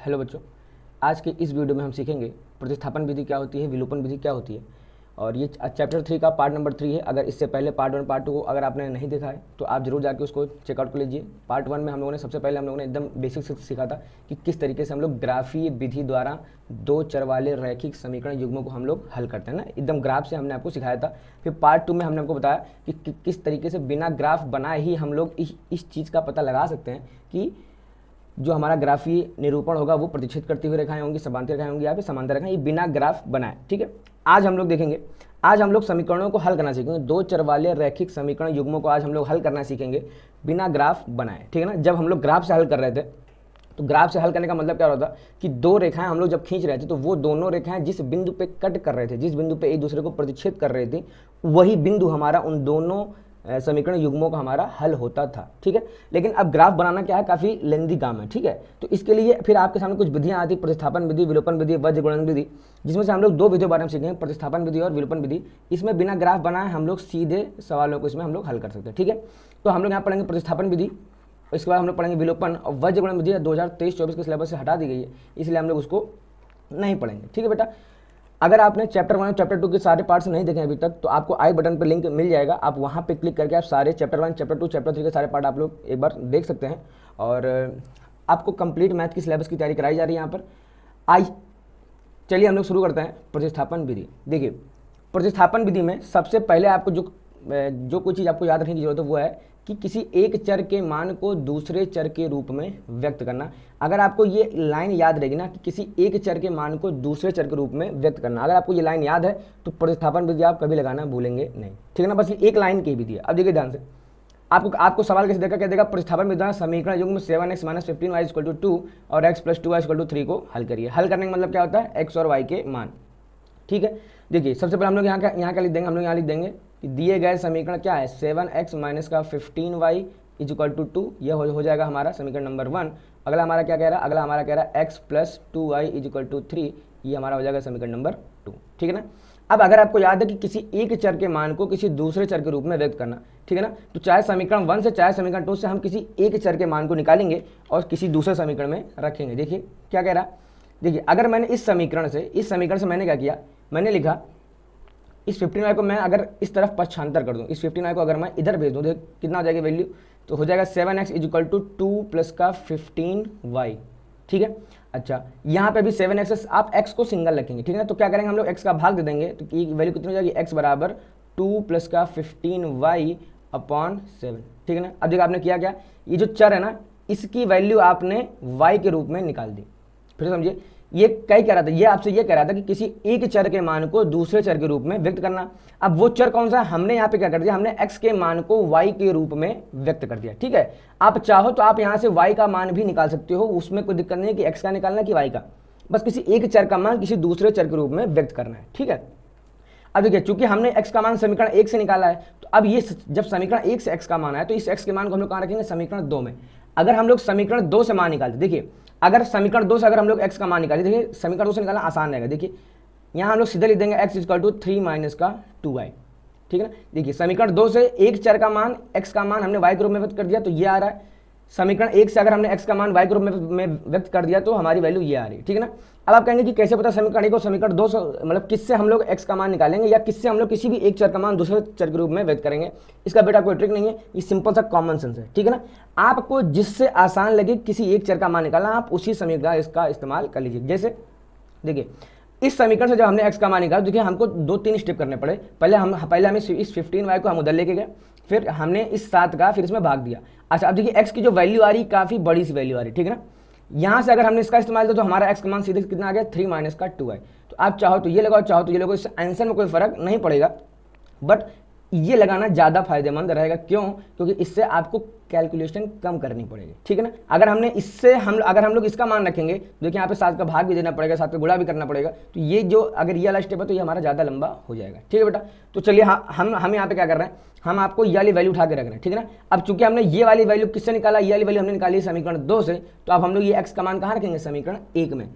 Hello बच्चों, आज के इस वीडियो में हम सीखेंगे प्रतिस्थापन विधि क्या होती है, विलोपन विधि क्या होती है। और ये चैप्टर 3 का पार्ट नंबर 3 है। अगर इससे पहले पार्ट 1 पार्ट 2 को अगर आपने नहीं देखा है तो आप जरूर जाके उसको चेकआउट कर लीजिए। पार्ट 1 में हम लोगों ने सबसे पहले हम लोगों ने एकदम बेसिक से सीखा था कि किस तरीके से हम लोग ग्राफीय विधि द्वारा दो चर वाले रैखिक समीकरण युग्मों को हम लोग हल करते हैं ना, एकदम ग्राफ से हमने आपको सिखाया था। फिर पार्ट 2 में हमने आपको बताया कि किस तरीके से बिना ग्राफ बनाए ही हम लोग इस चीज़ का पता लगा सकते हैं कि जो हमारा ग्राफीय निरूपण होगा वो प्रतिच्छेद करती हुई रेखाएं होंगी, समांतर रेखाएं होंगी या फिर समांतर रेखाएं, ये बिना ग्राफ बनाए। ठीक है, आज हम लोग देखेंगे, आज हम लोग समीकरणों को हल करना सीखेंगे। दो चर वाले रैखिक समीकरण युग्मों को आज हम लोग हल करना सीखेंगे बिना ग्राफ बनाए। ठीक है ना, जब हम लोग ग्राफ से हल कर रहे थे तो ग्राफ से हल करने का मतलब क्या होता कि दो रेखाएं हम लोग जब खींच रहे थे तो वो दोनों रेखाएं जिस बिंदु पे कट कर रहे थे, जिस बिंदु पे एक दूसरे को प्रतिच्छेद कर रही थी, वही बिंदु हमारा उन दोनों समीकरण युग्मों का हमारा हल होता था। ठीक है, लेकिन अब ग्राफ बनाना क्या है, काफ़ी लेंदी काम है। ठीक है, तो इसके लिए फिर आपके सामने कुछ विधियां आती, प्रतिस्थापन विधि, विलोपन विधि, वज्र गुणन विधि, जिसमें से हम लोग दो विधियों के बारे में सीखेंगे, प्रतिस्थापन विधि और विलोपन विधि। इसमें बिना ग्राफ बनाए हम लोग सीधे सवालों को इसमें हम लोग हल कर सकते हैं। ठीक है, तो हम लोग यहाँ पढ़ेंगे प्रतिस्थापन विधि, इसके बाद हम लोग पढ़ेंगे विलोपन। और वज्र गुणन विधि 2023-24 के सिलेबस से हटा दी गई है, इसलिए हम लोग उसको नहीं पढ़ेंगे। ठीक है बेटा, अगर आपने चैप्टर 1 और चैप्टर 2 के सारे पार्ट्स नहीं देखे अभी तक तो आपको आई बटन पर लिंक मिल जाएगा, आप वहाँ पे क्लिक करके आप सारे चैप्टर 1, चैप्टर 2, चैप्टर 3 के सारे पार्ट आप लोग एक बार देख सकते हैं। और आपको कंप्लीट मैथ की सिलेबस की तैयारी कराई जा रही है यहाँ पर। आई चलिए हम लोग शुरू करते हैं प्रतिस्थापन विधि। देखिए, प्रतिस्थापन विधि में सबसे पहले आपको जो कोई चीज़ आपको याद रखने की जरूरत है वो है कि किसी एक चर के मान को दूसरे चर के रूप में व्यक्त करना। अगर आपको ये लाइन याद रहेगी ना कि किसी एक चर के मान को दूसरे चर के रूप में व्यक्त करना, अगर आपको ये लाइन याद है तो प्रतिस्थापन विधि आप कभी लगाना भूलेंगे नहीं। ठीक है ना, बस ये एक लाइन की विधि है। अब देखिए ध्यान से, आपको सवाल कैसे देगा, क्या देगा, प्रतिस्थापन विधि द्वारा समीकरण युग्म 7x - 15y = 2 और x + 2y = 3 को हल करिए। हल करने का मतलब क्या होता है, x और y के मान। ठीक है, देखिए सबसे पहले हम लोग यहाँ क्या लिख देंगे, हम लोग यहाँ लिख देंगे कि दिए गए समीकरण क्या है, 7x - 15y = 2, यह हो जाएगा हमारा समीकरण नंबर 1। अगला हमारा क्या कह रहा है, अगला हमारा कह रहा है x + 2y = 3, ये हमारा हो जाएगा समीकरण नंबर 2। ठीक है ना, अब अगर आपको याद है कि किसी एक चर के मान को किसी दूसरे चर के रूप में व्यक्त करना, ठीक है ना, तो चाहे समीकरण 1 से चाहे समीकरण 2 से हम किसी एक चर के मान को निकालेंगे और किसी दूसरे समीकरण में रखेंगे। देखिए क्या कह रहा है, देखिए अगर मैंने इस समीकरण से मैंने क्या किया, मैंने लिखा इस 15y को मैं अगर इस तरफ पक्षांतर कर दूं, इस 15y को अगर मैं इधर भेज दूं, देखिए कितना हो जाएगा वैल्यू, तो हो जाएगा 7x = 2 + का 15y। ठीक है, अच्छा यहाँ पे भी 7x से आप x को सिंगल रखेंगे। ठीक है ना, तो क्या करेंगे हम लोग x का भाग दे देंगे, तो ये वैल्यू कितनी हो जाएगी, x = 2 + का 15y/7। ठीक है ना, अब देखिए आपने किया क्या, ये जो चर है ना इसकी वैल्यू आपने y के रूप में निकाल दी। फिर समझिए, ये क्या कह रहा था, ये आपसे ये कह रहा था कि किसी एक चर के मान को दूसरे चर के रूप में व्यक्त करना। अब वो चर कौन सा है, हमने यहाँ पे क्या कर दिया, हमने x के मान को y के रूप में व्यक्त कर दिया। ठीक है, आप चाहो तो आप यहाँ से y का मान भी निकाल सकते हो, उसमें कोई दिक्कत नहीं है कि x का निकालना कि y का, बस किसी एक चर का मान किसी दूसरे चर के रूप में व्यक्त करना है। ठीक है, अब देखिए चूंकि हमने x का मान समीकरण 1 से निकाला है, तो अब ये जब समीकरण 1 से x का मान आया तो इस x के मान को हम लोग कहाँ रखेंगे, समीकरण 2 में। अगर हम लोग समीकरण 2 से मान निकालते, देखिए अगर समीकरण 2 से अगर हम लोग x का मान निकालें, देखिए समीकरण 2 से निकालना आसान रहेगा। देखिए यहाँ हम लोग सीधे लिख देंगे x = 3 - का 2y। ठीक है ना, देखिए समीकरण 2 से एक चर का मान x का मान हमने y के रूप में व्यक्त कर दिया तो ये आ रहा है, समीकरण 1 से अगर हमने x का मान y के रूप में व्यक्त कर दिया तो हमारी वैल्यू ये आ रही है। ठीक है ना, अब आप कहेंगे कि कैसे पता समीकरण 1 और समीकरण 2 से, मतलब किससे हम लोग x का मान निकालेंगे या किससे हम लोग किसी भी एक चर का मान दूसरे चर के रूप में व्यक्त करेंगे। इसका बेटा कोई ट्रिक नहीं है, ये सिंपल सा कॉमन सेंस है। ठीक है ना, आपको जिससे आसान लगे किसी एक चर का मान निकालना, आप उसी समीकरण इसका इस्तेमाल कर लीजिए। जैसे देखिए इस समीकरण से जब हमने x का मान निकाला, देखिए हमको 2-3 स्टेप करने पड़े। पहले हमें इस 15y को हम उधर लेके गए, फिर हमने इस 7 का फिर इसमें भाग दिया। अच्छा अब देखिए x की जो वैल्यू आ रही काफ़ी बड़ी सी वैल्यू आ रही, ठीक है ना, यहाँ से अगर हमने इसका इस्तेमाल किया तो हमारा x का मान सीधे कितना आ गया, 3 - का 2y। तो आप चाहो तो ये लगाओ, चाहो तो ये लगाओ, इससे आंसर में कोई फर्क नहीं पड़ेगा, बट ये लगाना ज़्यादा फायदेमंद रहेगा। क्यों, क्योंकि इससे आपको कैलकुलेशन कम करनी पड़ेगी। ठीक है ना, अगर हम लोग इसका मान रखेंगे, देखिए यहाँ पे 7 का भाग भी देना पड़ेगा, 7 का गुणा भी करना पड़ेगा, तो ये जो अगर ये वाला स्टेप है तो ये हमारा ज़्यादा लंबा हो जाएगा। ठीक है बेटा, तो चलिए हम यहाँ पे क्या कर रहे हैं, हम आपको ये वाली वैल्यू उठा के रख रहे हैं। ठीक है ना, अब चूंकि हमने ये वाली वैल्यू किससे निकाला, ये वाली वैल्यू हमने निकाली समीकरण 2 से, तो अब हम लोग ये x का मान कहाँ रखेंगे, समीकरण 1 में।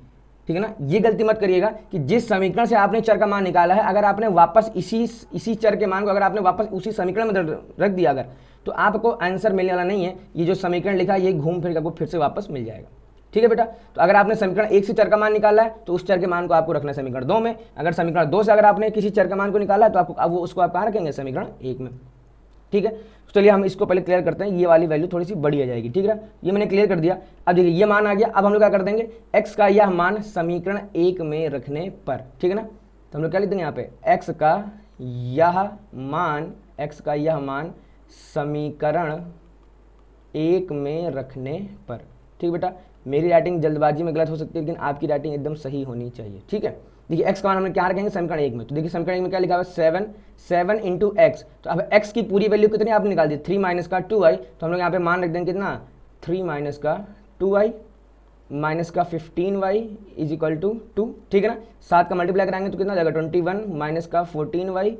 ठीक है ना, ये गलती मत करिएगा कि जिस समीकरण से आपने चर का मान निकाला है, अगर आपने वापस इसी चर के मान को अगर आपने वापस उसी समीकरण में रख दिया अगर, तो आपको आंसर मिलने वाला नहीं है। ये जो समीकरण लिखा है ये घूम फिर के आपको फिर से वापस मिल जाएगा। ठीक है बेटा। तो अगर आपने समीकरण 1 से चर का मान निकाला है तो उस चर के मान को आपको रखना है समीकरण 2 में। अगर समीकरण 2 से अगर आपने किसी चर का मान को निकाला है तो आपको अब वो उसको आप कहाँ रखेंगे, समीकरण 1 में। ठीक है, तो चलिए हम इसको पहले क्लियर करते हैं। ये वाली वैल्यू थोड़ी सी बड़ी आ जाएगी, ठीक है, ये मैंने क्लियर कर दिया। अब देखिए ये मान आ गया, अब हम लोग क्या कर देंगे, x का यह मान समीकरण 1 में रखने पर, ठीक है ना। तो हम लोग क्या लिख देंगे यहाँ पे, x का यह मान समीकरण 1 में रखने पर। ठीक बेटा, मेरी राइटिंग जल्दबाजी में गलत हो सकती है लेकिन आपकी राइटिंग एकदम सही होनी चाहिए। ठीक है, देखिए x का मान हमने क्या रखेंगे, समीकरण 1 में। तो देखिए समीकरण 1 में क्या लिखा हुआ है, 7 इंटू एक्स। तो अब x की पूरी वैल्यू कितनी आपने निकाल दी, 3 माइनस का 2i। तो हम लोग यहाँ पे मान रख देंगे कितना, 3 माइनस का 2i माइनस का 15y इज इक्वल टू 2। ठीक है ना, 7 का मल्टीप्लाई कराएंगे तो कितना हो जाएगा, 21 माइनस का 14y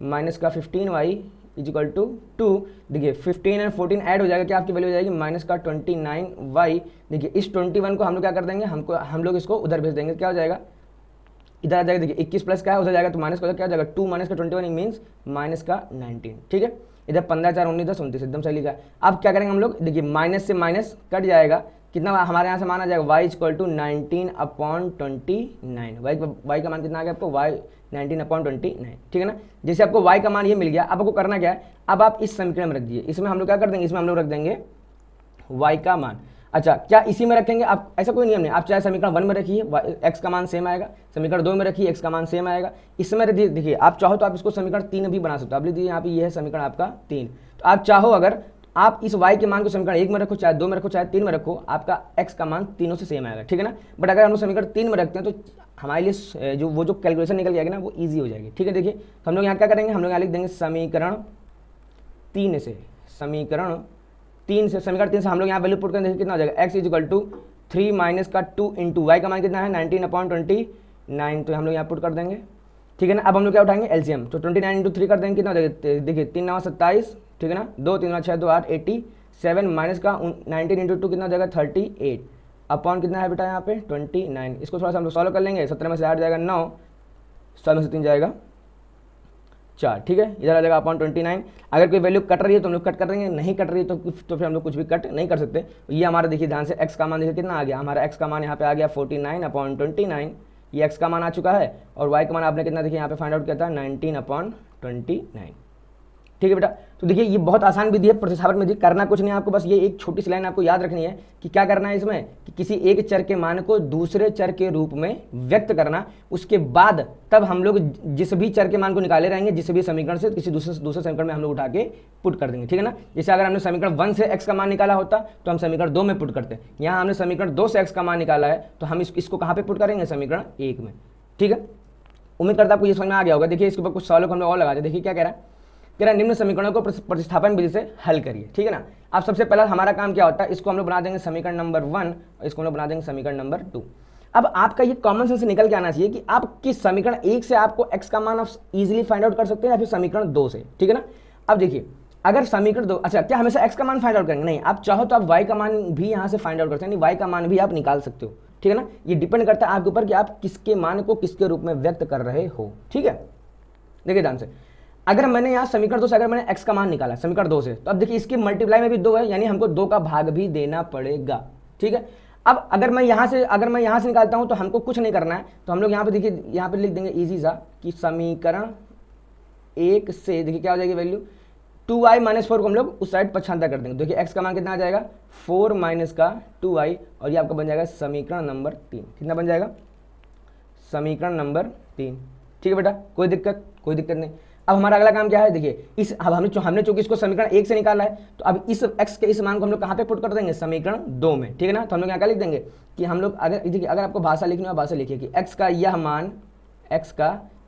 माइनस का 15y इज इक्वल टू 2। देखिए 15 एंड 14 ऐड हो जाएगा, क्या आपकी वैल्यू हो जाएगी, माइनस का 29y। देखिए इस 21 को हम लोग क्या कर देंगे, हम लोग इसको उधर भेज देंगे, क्या हो जाएगा, इधर आ जाएगा। देखिए 21 प्लस क्या है, उधर जाएगा तो माइनस का क्या हो जाएगा, 2 माइनस का 21 मीन्स माइनस का 19। ठीक है, इधर 15 4 19 10 29 एकदम सही लिखा है। अब क्या करेंगे हम लोग, देखिए माइनस से माइनस कट जाएगा, कितना हमारे यहाँ से मान आ जाएगा, y इक्वल टू 19/29। वाई का मान कितना आ गया आपको, y 19/29। ठीक है ना, जैसे आपको y का मान ये मिल गया, अब आपको करना क्या है, अब आप इस समीकरण में रख दीजिए। इसमें हम लोग क्या कर देंगे, इसमें हम लोग रख देंगे y का मान। अच्छा, क्या इसी में रखेंगे आप, ऐसा कोई नियम नहीं, आप चाहे समीकरण 1 में रखिए x का मान सेम आएगा, समीकरण 2 में रखिए x का मान सेम आएगा। इसमें देखिए आप चाहो तो आप इसको समीकरण 3 भी बना सकते हो। आप लिख दीजिए यहाँ पे, ये है समीकरण आपका 3। तो आप चाहो अगर आप इस y के मान को समीकरण 1 में रखो, चाहे 2 में रखो, चाहे 3 में रखो, आपका x का मान तीनों से सेम आएगा। ठीक है ना, बट अगर हम लोग समीकरण 3 में रखते हैं तो हमारे लिए जो कैलकुलेशन निकल जाएगी ना वो ईजी हो जाएगी। ठीक है, देखिए हम लोग यहाँ क्या करेंगे, हम लोग यहाँ लिख देंगे समीकरण 3 से समीकरण 3 से हम लोग यहाँ वैल्यू पुट करेंगे, कितना हो जाएगा, x is equal to 3 minus का 2 इंटू वाई का मान कितना है, 19/29। तो हम लोग यहाँ पुट कर देंगे। ठीक है ना, अब हम लोग क्या उठाएंगे, एलसीएम। तो 29 इंटू 3 कर देंगे, कितना हो जाएगा, देखिए 3 9 27। ठीक है ना, 2 3 6 2 8 87 माइनस का 19 इंटू 2 कितना हो जाएगा, 38 अपॉन कितना है बेटा यहाँ पे 29। इसको थोड़ा सा हम लोग सॉल्व कर लेंगे, 17 में से 8 जाएगा 9, 7 में से 3 जाएगा 4। ठीक है, इधर आ जाएगा अपॉन 29। अगर कोई वैल्यू कट रही है तो हम लोग कट कर देंगे, नहीं कट रही है तो फिर हम लोग कुछ भी कट नहीं कर सकते। ये हमारा देखिए ध्यान से x का मान देखिए कितना आ गया, हमारा x का मान यहाँ पे आ गया 49/29। ये x का मान आ चुका है, और y का मान आपने कितना देखिए यहाँ पे फाइंड आउट किया था, 19/29। ठीक है बेटा, तो देखिए ये बहुत आसान विधि है प्रतिस्थापन विधि, करना कुछ नहीं आपको, बस ये एक छोटी सी लाइन आपको याद रखनी है कि क्या करना है इसमें, कि किसी एक चर के मान को दूसरे चर के रूप में व्यक्त करना। उसके बाद तब हम लोग जिस भी चर के मान को निकाले रहेंगे, जिस भी समीकरण से किसी दूसरे समीकरण में हम लोग उठा के पुट कर देंगे। ठीक है ना, जैसे अगर हमने समीकरण 1 से x का मान निकाला होता तो हम समीकरण 2 में पुट करते, यहाँ हमने समीकरण 2 से x का मान निकाला है तो हम इसको कहाँ पे पुट करेंगे, समीकरण 1 में। ठीक है, उम्मीद करता आपको ये समझ में आ गया होगा। देखिए इसके ऊपर कुछ सवालों को हम लोग और लगा दे, देखिए क्या कह रहा है, कह रहा निम्न समीकरणों को प्रतिस्थापन विधि से हल करिए। ठीक है ना, अब सबसे पहला हमारा काम क्या होता है, इसको हम लोग बना देंगे समीकरण नंबर 1 और इसको हम लोग बना देंगे समीकरण नंबर 2। अब आपका ये कॉमन सेंस निकल के आना चाहिए कि आप किस समीकरण 1 से आपको x का मान इजीली फाइंड आउट कर सकते हैं या फिर समीकरण 2 से। ठीक है ना, अब देखिए अगर समीकरण 2, अच्छा क्या हमेशा x का मान फाइंड आउट करेंगे, नहीं, आप चाहो तो आप y का मान भी यहाँ से फाइंड आउट कर सकते हैं, y का मान भी आप निकाल सकते हो। ठीक है ना, ये डिपेंड करता है आपके ऊपर कि आप किसके मान को किसके रूप में व्यक्त कर रहे हो। ठीक है, देखिए ध्यान से, अगर मैंने यहाँ समीकरण 2 से अगर मैंने x का मान निकाला समीकरण 2 से, तो अब देखिए इसकी मल्टीप्लाई में भी 2 है, यानी हमको 2 का भाग भी देना पड़ेगा। ठीक है, अब अगर मैं यहाँ से निकालता हूँ तो हमको कुछ नहीं करना है, तो हम लोग यहाँ पे देखिए यहाँ पे लिख देंगे इजी सा कि समीकरण 1 से देखिए क्या हो जाएगी वैल्यू, 2i माइनस 4 को हम लोग उस साइड पछानता कर देंगे। देखिए x का मान कितना आ जाएगा, 4 माइनस का 2i, और ये आपका बन जाएगा समीकरण नंबर 3। कितना बन जाएगा, समीकरण नंबर 3। ठीक है बेटा, कोई दिक्कत नहीं। अब हमारा अगला काम क्या है, देखिए अब हमने चूंकि इसको समीकरण 1 से निकाला है, तो अब इस x के इस मान को हम लोग कहाँ पे पुट कर देंगे, समीकरण 2 में। ठीक है ना, तो हम लोग यहाँ क्या लिख देंगे कि हम लोग अगर देखिए अगर आपको भाषा लिखनी हो भाषा लिखिए कि x का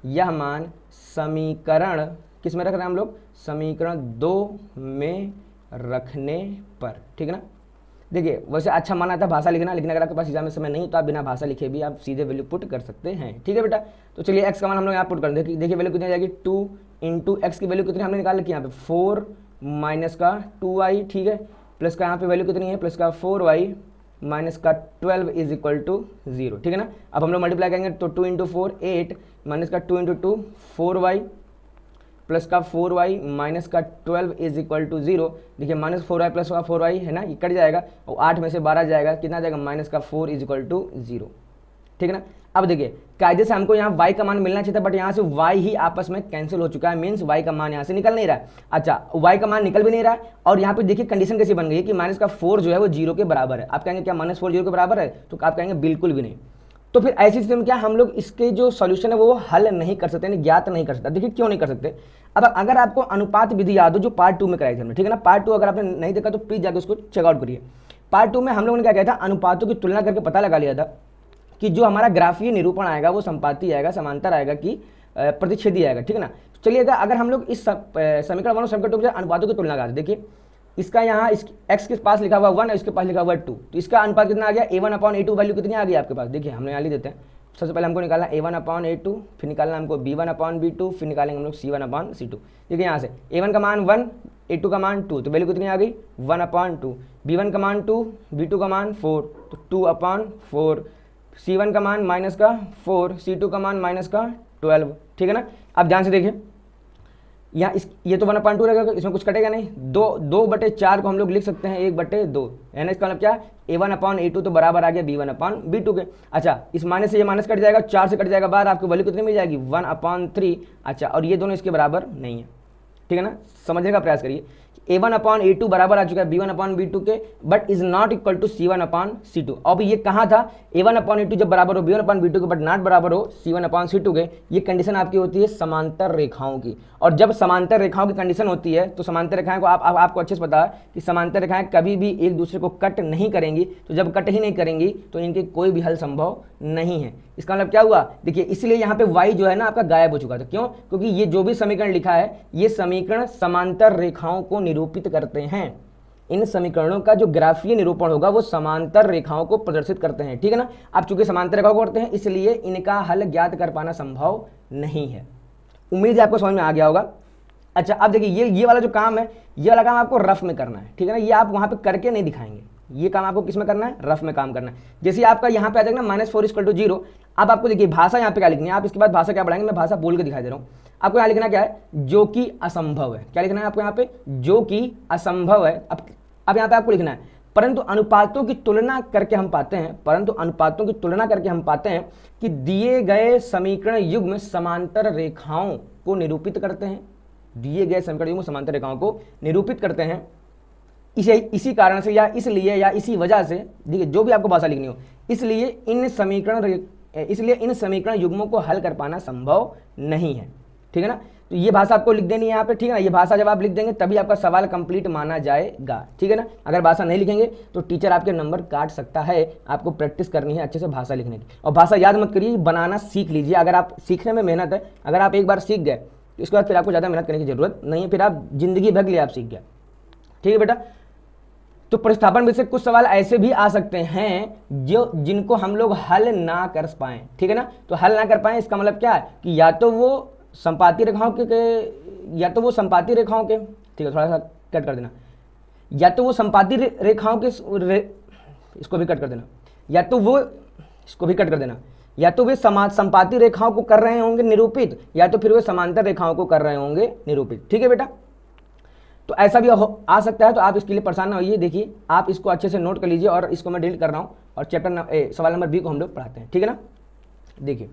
यह मान समीकरण किस में रख रहे हैं हम लोग, समीकरण 2 में रखने पर। ठीक है ना, देखिए वैसे अच्छा माना था भाषा लिखना, लेकिन अगर आपके पास एग्जाम में समय नहीं तो आप बिना भाषा लिखे भी आप सीधे वैल्यू पुट कर सकते हैं। ठीक है बेटा, तो चलिए x का मान हम लोग यहाँ पुट कर देंगे। देखिए वैल्यू कितनी आ जाएगी, 2 इंटू एक्स की वैल्यू कितनी हमने निकाल रखी है यहाँ पे, 4 माइनस का 2i। ठीक है, प्लस का यहाँ पे वैल्यू कितनी है, प्लस का 4y माइनस का 12 इज इक्वल टू 0। ठीक है ना, अब हम लोग मल्टीप्लाई करेंगे तो 2 इंटू 4 8 माइनस का 2 इंटू 2 4y प्लस का 4y माइनस का 12 इज इक्वल टू 0। देखिए -4y प्लस का 4y है ना, ये कट जाएगा और 8 में से 12 जाएगा, कितना जाएगा -4 इज इक्वल टू 0। ठीक है ना। अब देखिए कायदे से हमको यहाँ y का मान मिलना चाहिए था, बट यहाँ से y ही आपस में कैंसिल हो चुका है, मीन्स y का मान यहाँ से निकल नहीं रहा है। अच्छा, y का मान निकल भी नहीं रहा है, और यहाँ पे देखिए कंडीशन कैसी बन गई है कि -4 जो है वो 0 के बराबर है। आप कहेंगे क्या -4 0 के बराबर है, तो आप कहेंगे बिल्कुल भी नहीं। तो फिर ऐसी स्थिति में क्या हम लोग इसके जो सॉल्यूशन है वो हल नहीं कर सकते, ज्ञात नहीं कर सकते। देखिए क्यों नहीं कर सकते। अब अगर आपको अनुपात विधि याद हो जो पार्ट 2 में कराई थी हमने, ठीक है ना, पार्ट 2 अगर आपने नहीं देखा तो प्लीज जाकर उसको चेकआउट करिए। पार्ट 2 में हम लोगों ने क्या किया था, अनुपातों की तुलना करके पता लगा लिया था कि जो हमारा ग्राफीय निरूपण आएगा वो संपाती आएगा, समांतर आएगा कि प्रतिच्छेदी आएगा। ठीक है ना। चलिए अगर हम लोग इस समीकरण 1 और समीकरण 2 के अनुपातों की तुलना करें, देखिए इसका यहाँ x के पास लिखा हुआ 1 और इसके पास लिखा हुआ 2, तो इसका अनुपात कितना आ गया, a1/a2 वैल्यू कितनी आ गई आपके पास। देखिए हमने यहाँ लिख देते हैं। सबसे पहले हमको निकालना a1/a2, फिर निकालना हमको b1/b2, फिर निकालेंगे हम लोग c1/c2। देखिए यहाँ से a1 का मान 1, a2 का मान 2, तो वैल्यू कितनी आ गई 1/2, b1 का मान 2, b2 का मान 4, तो 2/4, c1 का मान -4, c2 का मान -12। ठीक है ना। अब ध्यान से देखिए यहाँ ये तो 1/2 रहेगा, इसमें कुछ कटेगा नहीं। 2/4 को हम लोग लिख सकते हैं 1/2, यानी इसका मतलब क्या, a1/a2 तो बराबर आ गया b1/b2 के। अच्छा, इस माइनस से ये माइनस कट जाएगा, 4 से कट जाएगा बाहर, आपको वैल्यू कितनी मिल जाएगी 1/3। अच्छा, और ये दोनों इसके बराबर नहीं है। ठीक है ना, समझने का प्रयास करिए। a1/a2 बराबर आ चुका है b1/b2 के, but is not equal to c1/c2। अब ये कहाँ था, a1/a2 जब बराबर हो b1/b2 के बट नॉट बराबर हो c1/c2 के, ये कंडीशन आपकी होती है समांतर रेखाओं की। और जब समांतर रेखाओं की कंडीशन होती है तो समांतर रेखाएं को आपको अच्छे से पता है कि समांतर रेखाएं कभी भी एक दूसरे को कट नहीं करेंगी। तो जब कट ही नहीं करेंगी तो इनके कोई भी हल संभव नहीं है। इसका मतलब क्या हुआ, देखिए इसलिए यहाँ पे y जो है ना आपका गायब हो चुका था। क्यों, क्योंकि ये जो भी समीकरण लिखा है ये समीकरण समांतर रेखाओं को निरूपित करते हैं। इन समीकरणों का जो ग्राफीय निरूपण होगा वो समांतर रेखाओं को प्रदर्शित करते हैं। ठीक है ना। अब चूंकि समांतर रेखाओं को करते हैं इसलिए इनका हल ज्ञात कर पाना संभव नहीं है। उम्मीद है आपको समझ में आ गया होगा। अच्छा, अब देखिए ये वाला जो काम है, ये वाला काम आपको रफ में करना है। ठीक है ना, ये आप वहां पे करके नहीं दिखाएंगे, ये काम आपको किस में करना है, रफ में काम करना है। जैसे आपका यहाँ पे आ जाएगा ना -4 = 0। अब आपको देखिए भाषा यहाँ पे क्या लिखनी है, आप इसके बाद भाषा क्या बढ़ाएंगे, मैं भाषा बोल के दिखाई दे रहा हूँ। आपको यहाँ लिखना क्या है, जो कि असंभव है। क्या लिखना है आपको यहाँ पे, जो कि असंभव है। अब यहाँ पे आपको लिखना है परंतु अनुपातों की तुलना करके हम पाते हैं, परंतु अनुपातों की तुलना करके हम पाते हैं कि दिए गए समीकरण युग्म समांतर रेखाओं को निरूपित करते हैं। दिए गए समीकरण युग्म समांतर रेखाओं को निरूपित करते हैं। इसी कारण से या इसलिए या इसी वजह से, देखिए जो भी आपको भाषा लिखनी हो, इसलिए इन समीकरण युग्मों को हल कर पाना संभव नहीं है। ठीक है ना। तो ये भाषा आपको लिख देनी है यहाँ पे। ठीक है ना, ये भाषा जब आप लिख देंगे तभी आपका सवाल कंप्लीट माना जाएगा। ठीक है ना। अगर भाषा नहीं लिखेंगे तो टीचर आपके नंबर काट सकता है। आपको प्रैक्टिस करनी है अच्छे से भाषा लिखने की। और भाषा याद मत करिए, बनाना सीख लीजिए। अगर आप सीखने में मेहनत है, अगर आप एक बार सीख गए तो इसके बाद फिर आपको ज़्यादा मेहनत करने की जरूरत नहीं है, फिर आप जिंदगी भर के लिए आप सीख गए। ठीक है बेटा। तो प्रतिस्थापन में से कुछ सवाल ऐसे भी आ सकते हैं जिनको हम लोग हल ना कर पाएं। ठीक है ना। तो हल ना कर पाएं इसका मतलब क्या है कि या तो वो संपाती रेखाओं के ठीक है, थोड़ा सा कट कर देना, या तो वो संपाती रेखाओं के इसको भी कट कर देना, या तो वो इसको भी कट कर देना, या तो वे संपाती रेखाओं को कर रहे होंगे निरूपित, या तो फिर वे समांतर रेखाओं को कर रहे होंगे निरूपित। ठीक है बेटा। तो ऐसा भी आ सकता है, तो आप इसके लिए परेशान ना होइए। देखिए आप इसको अच्छे से नोट कर लीजिए और इसको मैं डिलीट कर रहा हूँ और सवाल नंबर बी को हम लोग पढ़ाते हैं। ठीक है ना। देखिए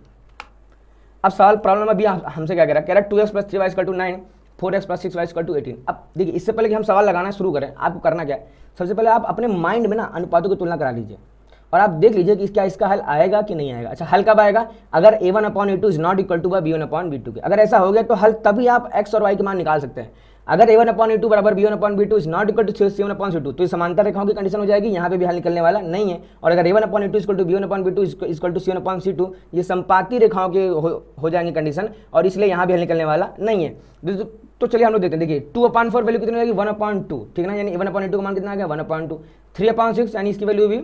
अब सवाल प्रॉब्लम नंबर बी हमसे क्या कह रहा है 2x + 3y = 9, 4x + 6y = 18। अब देखिए इससे पहले कि हम सवाल लगाना शुरू करें, आपको करना क्या है, सबसे पहले आप अपने माइंड में ना अनुपातों की तुलना करा लीजिए और आप देख लीजिए कि क्या इसका हल आएगा कि नहीं आएगा। अच्छा, हल कब आएगा, अगर a1/a2 = b1/b2 के। अगर ऐसा हो गया तो हल तभी आप x और y के मान निकाल सकते हैं। अगर a1/a2 = b1/b2 = c1/c2 तो ये समांतर रेखाओं की कंडीशन हो जाएगी, यहाँ पे भी हल निकलने वाला नहीं है। और अगर a1/a2 = b1/b2 = c1/c2 ये संपाती रेखाओं के हो जाएंगे कंडीशन, और इसलिए यहाँ भी हल निकलने वाला नहीं है। तो चलिए हम लोग देखते हैं। देखिए 2/4 वैल्यू कितनी हो जाएगी 1/2। ठीक है ना, यानी a1/a2 का मान कितना आ गया 1/2। 3/6 यानी इसकी वैल्यू भी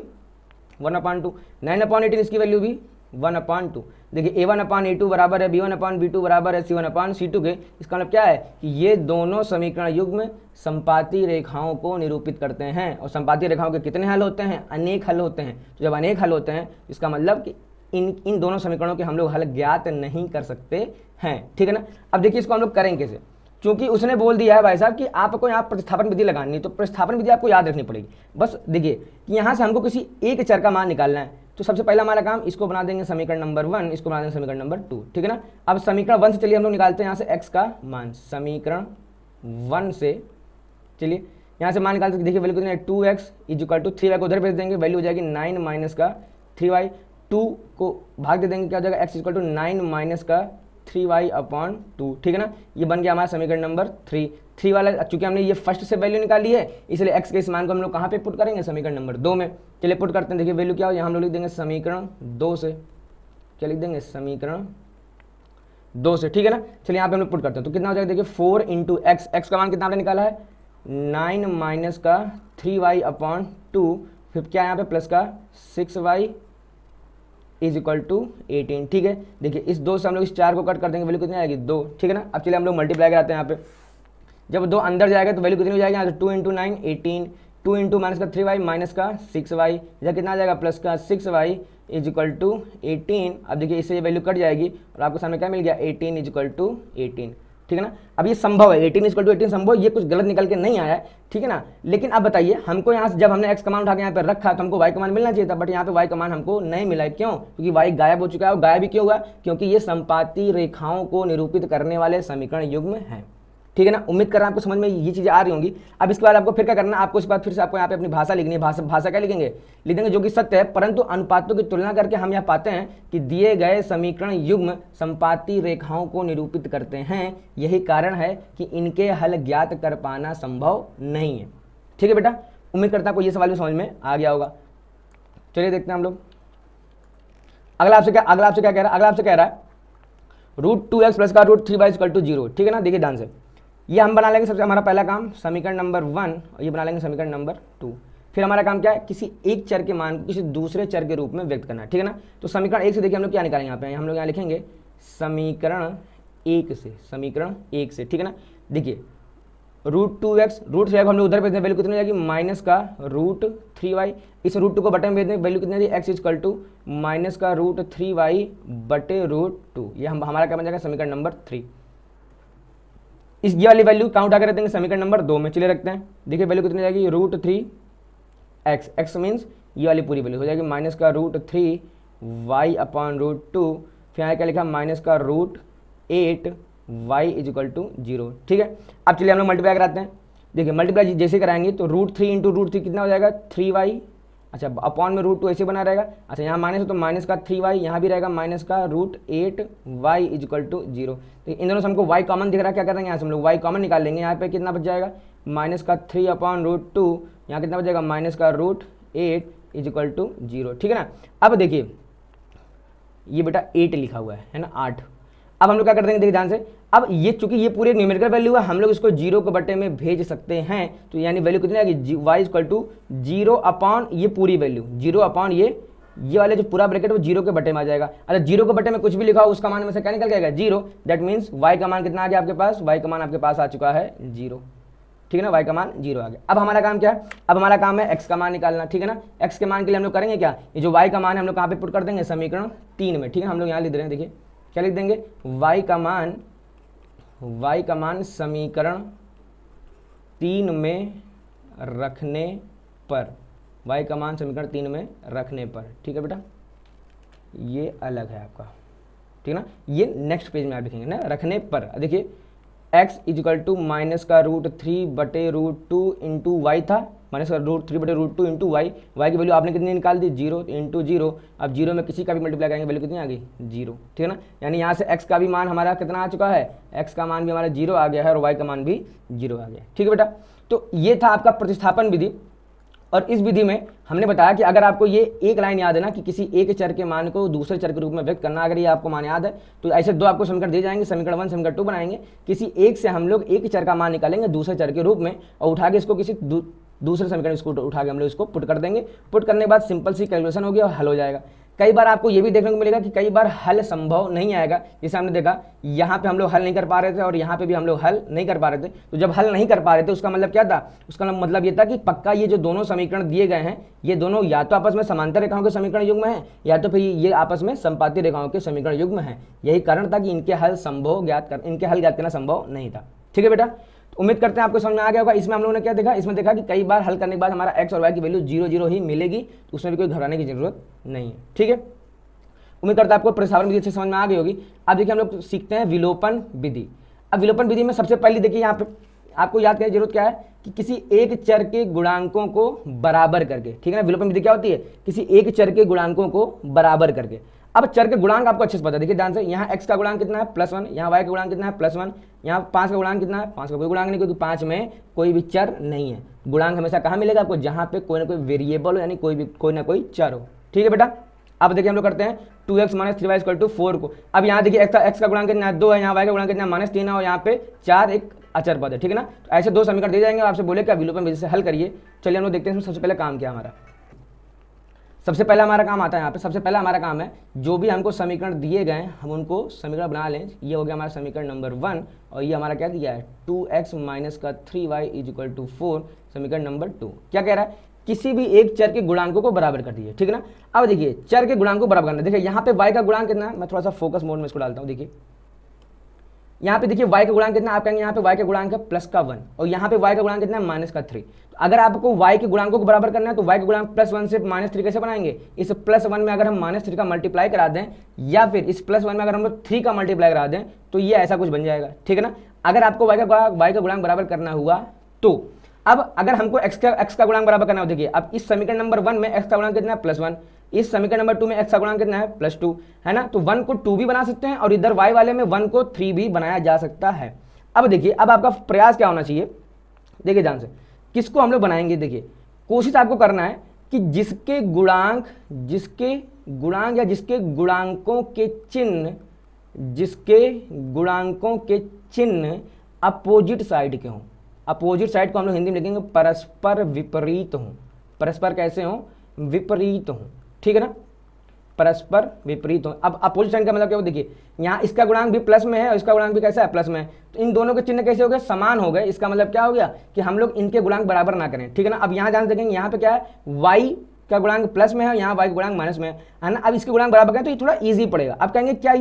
1/2। 9/18 इसकी वैल्यू भी 1/2। देखिए a1/a2 बराबर है b1/b2 बराबर है c1/c2 के। इसका मतलब क्या है कि ये दोनों समीकरण युग्म संपाती रेखाओं को निरूपित करते हैं। और संपाती रेखाओं के कितने हल होते हैं, अनेक हल होते हैं। तो जब अनेक हल होते हैं इसका मतलब कि इन दोनों समीकरणों के हम लोग हल ज्ञात नहीं कर सकते हैं। ठीक है ना। अब देखिए इसको हम लोग करेंगे कैसे। क्योंकि उसने बोल दिया है भाई साहब कि आपको यहाँ प्रतिस्थापन विधि लगानी है, तो प्रतिस्थापन विधि आपको याद रखनी पड़ेगी। बस देखिए कि यहाँ से हमको किसी एक चर का मान निकालना है, तो सबसे पहला हमारा काम, इसको बना देंगे समीकरण नंबर 1, इसको बना देंगे समीकरण नंबर 2, ठीक है ना। अब समीकरण 1 से चलिए हम लोग निकालते हैं यहाँ से x का मान। समीकरण 1 से चलिए यहाँ से मान निकालते हैं, देखिए वैल्यू कितनी है 2x इक्वल टू 3y को उधर भेज देंगे, वैल्यू हो जाएगी 9 माइनस का 3y, 2 को भाग दे देंगे, क्या हो जाएगा x इक्वल टू 9 माइनस का 3y अपॉन 2, ठीक है ना। ये बन गया हमारा समीकरण नंबर 3 वाला। चूंकि हमने ये फर्स्ट से वैल्यू निकाली है, इसलिए x के इस मान को हम लोग कहाँ पे पुट करेंगे, समीकरण नंबर 2 में। चलिए पुट करते हैं, देखिए वैल्यू क्या हो, यहाँ हम लोग लिख देंगे समीकरण 2 से, क्या लिख देंगे समीकरण 2 से, ठीक है ना। चलिए यहाँ पे हम लोग पुट करते हैं, तो कितना हो जाएगा, देखिए 4 इंटू एक्स का मान कितना हमने निकाला है 9 माइनस का 3y अपॉन 2, फिर क्या यहाँ पे प्लस का 6y इज इक्वल टू 18, ठीक है। देखिए इस 2 से हम लोग इस 4 को कट कर देंगे, वैल्यू कितनी आएगी 2, ठीक है ना। अब चलिए हम लोग मल्टीप्लाई कराते हैं यहाँ पे, जब 2 अंदर जाएगा तो वैल्यू कितनी हो जाएगी यहाँ से 2 इंटू 9 18, 2 इंटू माइनस का 3y माइनस का 6y, या कितना आ जाएगा प्लस का 6y इज इक्वल टू 18। अब देखिए इससे ये वैल्यू कट जाएगी और आपको सामने क्या मिल गया 18 इज इक्वल टू 18, ठीक है ना। अब ये संभव है 18 इक्वल टू 18 संभव, ये कुछ गलत निकल के नहीं आया है, ठीक है ना। लेकिन अब बताइए हमको यहाँ से जब हमने x का मान उठा के यहाँ पे रखा तो हमको y का मान मिलना चाहिए था, बट यहाँ पे y का मान हमको नहीं मिला है। क्यों? क्योंकि y गायब हो चुका है। और गायब भी क्यों हुआ? क्योंकि ये संपाती रेखाओं को निरूपित करने वाले समीकरण युग्म है, ठीक है ना। उम्मीद कर रहा हूं आपको समझ में ये चीजें आ रही होंगी। अब इसके बाद आपको फिर क्या करना है, आपको इस बात फिर से आपको यहाँ पे अपनी भाषा लिखनी है। भाषा क्या लिखेंगे, लिख देंगे जो कि सत्य है, परंतु अनुपातों की तुलना करके हम यह पाते हैं कि दिए गए समीकरण युग्म संपाती रेखाओं को निरूपित करते हैं। यही कारण है कि इनके हल ज्ञात कर पाना संभव नहीं है, ठीक है बेटा। उम्मीद करता हूं आपको ये सवाल भी समझ में आ गया होगा। चलिए देखते हैं हम लोग अगला आपसे क्या कह रहा है। अगला आपसे कह रहा है √2x प्लस का √3y इक्वल टू 0, ठीक है ना। देखिए ध्यान से, ये हम बना लेंगे सबसे हमारा पहला काम समीकरण नंबर 1, और ये बना लेंगे समीकरण नंबर 2। फिर हमारा काम क्या है, किसी एक चर के मान को किसी दूसरे चर के रूप में व्यक्त करना, ठीक है ना। तो समीकरण 1 से देखिए हम लोग क्या निकालेंगे, यहाँ पे हम लोग यहाँ लिखेंगे समीकरण 1 से, ठीक है ना। देखिए √2x हम लोग उधर भेज दें, वैल्यू कितनी हो जाएगी माइनस का √3y, इस √2 को बटे में भेज दें, वैल्यू कितनी है x इक्वल टू माइनस का √3y बटे √2। ये हमारा क्या बन जाएगा समीकरण नंबर 3। इस ये वाली वैल्यू काउंट आकर रखते हैं समीकरण नंबर 2 में। चलिए रखते हैं, देखिए वैल्यू कितनी जाएगी √3x, x मीन्स ये वाली पूरी वैल्यू हो जाएगी माइनस का √3y अपॉन √2, फिर यहाँ क्या लिखा माइनस का √8y इज इक्वल टू 0, ठीक है। अब चलिए हम लोग मल्टीप्लाई कराते हैं। देखिए मल्टीप्लाई जैसे कराएंगे तो √3 इंटू √3 कितना हो जाएगा 3y, अच्छा अपॉन में √2 ऐसे बना रहेगा, अच्छा यहाँ माइनस है तो माइनस का 3y, यहाँ भी रहेगा माइनस का √8y इज इक्वल टू 0। तो इन दोनों से हमको y कॉमन दिख रहा है, क्या करेंगे यहाँ से हम लोग y कॉमन निकाल लेंगे। यहाँ पे कितना बच जाएगा माइनस का 3 अपॉन √2, यहाँ कितना बचेगा माइनस का √8 इज इक्वल टू 0, ठीक है ना। अब देखिए ये बेटा 8 लिखा हुआ है ना 8। अब हम लोग क्या कर देंगे, देखिए ध्यान से, अब ये चूंकि ये पूरी न्यूमेरिकल वैल्यू है, हम लोग इसको 0 को बटे में भेज सकते हैं। तो यानी वैल्यू कितनी आएगी y इक्वल टू 0 अपॉन ये पूरी वैल्यू 0 अपॉन ये वाले जो पूरा ब्रैकेट वो 0 के बटे में आ जाएगा। अच्छा 0 के बटे में कुछ भी लिखा हो उसका मान में से क्या निकल जाएगा 0। दैट मीन्स y का मान कितना आ गया आपके पास, y का मान आपके पास आ चुका है 0, ठीक है ना। y का मान 0 आ गया। अब हमारा काम क्या है, अब हमारा काम है x का मान निकालना, ठीक है ना। x के मान के लिए हम लोग करेंगे क्या, ये जो y का मान है हम लोग कहाँ पे पुट कर देंगे समीकरण 3 में, ठीक है। हम लोग यहाँ लिख रहे हैं, देखिए क्या लिख देंगे y का मान समीकरण 3 में रखने पर, y का मान समीकरण 3 में रखने पर, ठीक है बेटा। ये अलग है आपका, ठीक है ना। ये नेक्स्ट पेज में आप लिखेंगे ना रखने पर। देखिए x इक्वल टू माइनस का √3 बटे √2 इंटू वाई था, माइनस का √3 बटे √2 इंटू वाई की वैल्यू आपने कितनी निकाल दी 0 इंटू 0। अब 0 में किसी का भी मल्टीप्लाई करेंगे वैल्यू कितनी आ गई 0, ठीक है ना। यानी यहाँ से x का भी मान हमारा कितना आ चुका है, x का मान भी हमारा 0 आ गया है और y का मान भी 0 आ गया, ठीक है बेटा। तो ये था आपका प्रतिस्थापन विधि। और इस विधि में हमने बताया कि अगर आपको ये एक लाइन याद है ना कि किसी एक चर के मान को दूसरे चर के रूप में व्यक्त करना, अगर ये आपको मान याद है तो ऐसे दो आपको समीकरण दिए जाएंगे, समीकरण 1 समीकरण 2 बनाएंगे। किसी एक से हम लोग एक चर का मान निकालेंगे दूसरे चर के रूप में और उठा के इसको किसी दूसरे समीकरण इसको उठा के हम लोग इसको पुट कर देंगे। पुट करने के बाद सिंपल सी कैलकुलेशन होगी और हल हो जाएगा। कई बार आपको ये भी देखने को मिलेगा कि कई बार हल संभव नहीं आएगा। जैसे हमने देखा यहाँ पे हम लोग हल नहीं कर पा रहे थे और यहाँ पे भी हम लोग हल नहीं कर पा रहे थे। तो जब हल नहीं कर पा रहे थे उसका मतलब क्या था, उसका मतलब ये था कि पक्का ये जो दोनों समीकरण दिए गए हैं ये दोनों या तो आपस में समांतर रेखाओं के समीकरण युग्म है या तो फिर ये आपस में संपाती रेखाओं के समीकरण युग्म है। यही कारण था कि इनके हल ज्ञात करना संभव नहीं था। ठीक है बेटा, तो उम्मीद करते हैं आपको समझ में आ गया होगा। इसमें हम लोगों ने क्या देखा, इसमें देखा कि कई बार हल करने के बाद हमारा एक्स और वाई की वैल्यू 0 0 ही मिलेगी, तो उसमें भी कोई घबराने की जरूरत नहीं है। ठीक है, उम्मीद करता है आपको प्रतिस्थापन विधि अच्छे समझ में आ गई होगी। अब देखिए हम लोग सीखते हैं विलोपन विधि। अब विलोपन विधि में सबसे पहले देखिए यहाँ पे आपको याद करने की जरूरत क्या है कि किसी एक चर के गुणांकों को बराबर करके, ठीक है ना। विलोपन विधि क्या होती है, किसी एक चर के गुणांकों को बराबर करके। अब चर के गुणांक आपको अच्छे से पता है, देखिए ध्यान से, यहाँ x का गुणांक कितना है +1, यहाँ y का गुणांक कितना है +1, यहाँ 5 का गुणांक कितना है, 5 का कोई गुणांक नहीं, क्योंकि 5 में कोई भी चर नहीं है। गुणांक हमेशा कहाँ मिलेगा आपको, जहाँ पे कोई ना कोई वेरिएबल हो, यानी कोई ना कोई चर हो। ठीक है बेटा, अब देखिए हम लोग करते हैं 2x - 3y = 4 को। अब यहाँ देखिए x का गुणांक कितना है 2 है, यहाँ y का गुणांक कितना है -3 है, और यहाँ पे 4 एक अचर पद है। ठीक है ना, तो ऐसे दो समीकरण दे जाएंगे, आपसे बोले क्या विलोपन विधि से हल करिए। चलिए हम लोग देखते हैं सबसे पहले काम क्या हमारा। सबसे पहला हमारा काम आता है यहाँ पे, सबसे पहला हमारा काम है जो भी हमको समीकरण दिए गए हम उनको समीकरण बना लें। ये हो गया हमारा समीकरण नंबर 1, और ये हमारा क्या दिया है 2x - 3y = 4, समीकरण नंबर 2। क्या कह रहा है, किसी भी एक चर के गुणांकों को बराबर कर दीजिए। ठीक है ना, अब देखिए चर के गुणांक को बराबर करना, देखिए यहाँ पे y का गुणांक कितना है, मैं थोड़ा सा फोकस मोड में इसको डालता हूँ। देखिए यहाँ पे देखिए y का गुणांक कितना, आप कहेंगे यहाँ पे y का गुणांक है +1, और यहाँ पे y का गुणांक कितना है -3। तो अगर आपको y के गुणांकों को बराबर करना है तो y का गुणांक +1 से -3 कैसे बनाएंगे, इस +1 में अगर हम -3 का मल्टीप्लाई करा दें, या फिर इस +1 में अगर हम लोग 3 का मल्टीप्लाई करा दें, तो ये ऐसा कुछ बन जाएगा। ठीक है ना, अगर आपको y का गुणांक बराबर करना हुआ तो अब अगर हमको x का गुणांक बराबर करना हो, देखिए अब इस समीकरण नंबर 1 में x का गुणांक कितना है +1, इस समीकरण नंबर 2 में x का गुणांक कितना है +2, है ना। तो 1 को 2 भी बना सकते हैं, और इधर y वाले में 1 को 3 भी बनाया जा सकता है। अब देखिए, अब आपका प्रयास क्या होना चाहिए, देखिए ध्यान से, किसको हम लोग बनाएंगे। देखिए कोशिश आपको करना है कि जिसके गुणांक या जिसके गुणांकों के चिन्ह अपोजिट साइड के हों। अपोजिट साइड को हम लोग हिंदी में लिखेंगे परस्पर विपरीत हों। परस्पर कैसे हों, विपरीत हों। ठीक है ना, परस्पर विपरीत हों। अब अपोजिट साइड का मतलब क्या हो, देखिए यहाँ इसका गुणांक भी प्लस में है और इसका गुणांक भी कैसा है प्लस में है, तो इन दोनों के चिन्ह कैसे हो गए, समान हो गए। इसका मतलब क्या हो गया कि हम लोग इनके गुणांक बराबर ना करें। ठीक है ना, अब यहाँ ध्यान से देखेंगे, यहाँ पे क्या है y का गुणांक प्लस में है, यहाँ y का गुणांक माइनस में है ना। अब इसके गुणांक बराबर करें तो ये थोड़ा ईजी पड़ेगा। अब कहेंगे क्या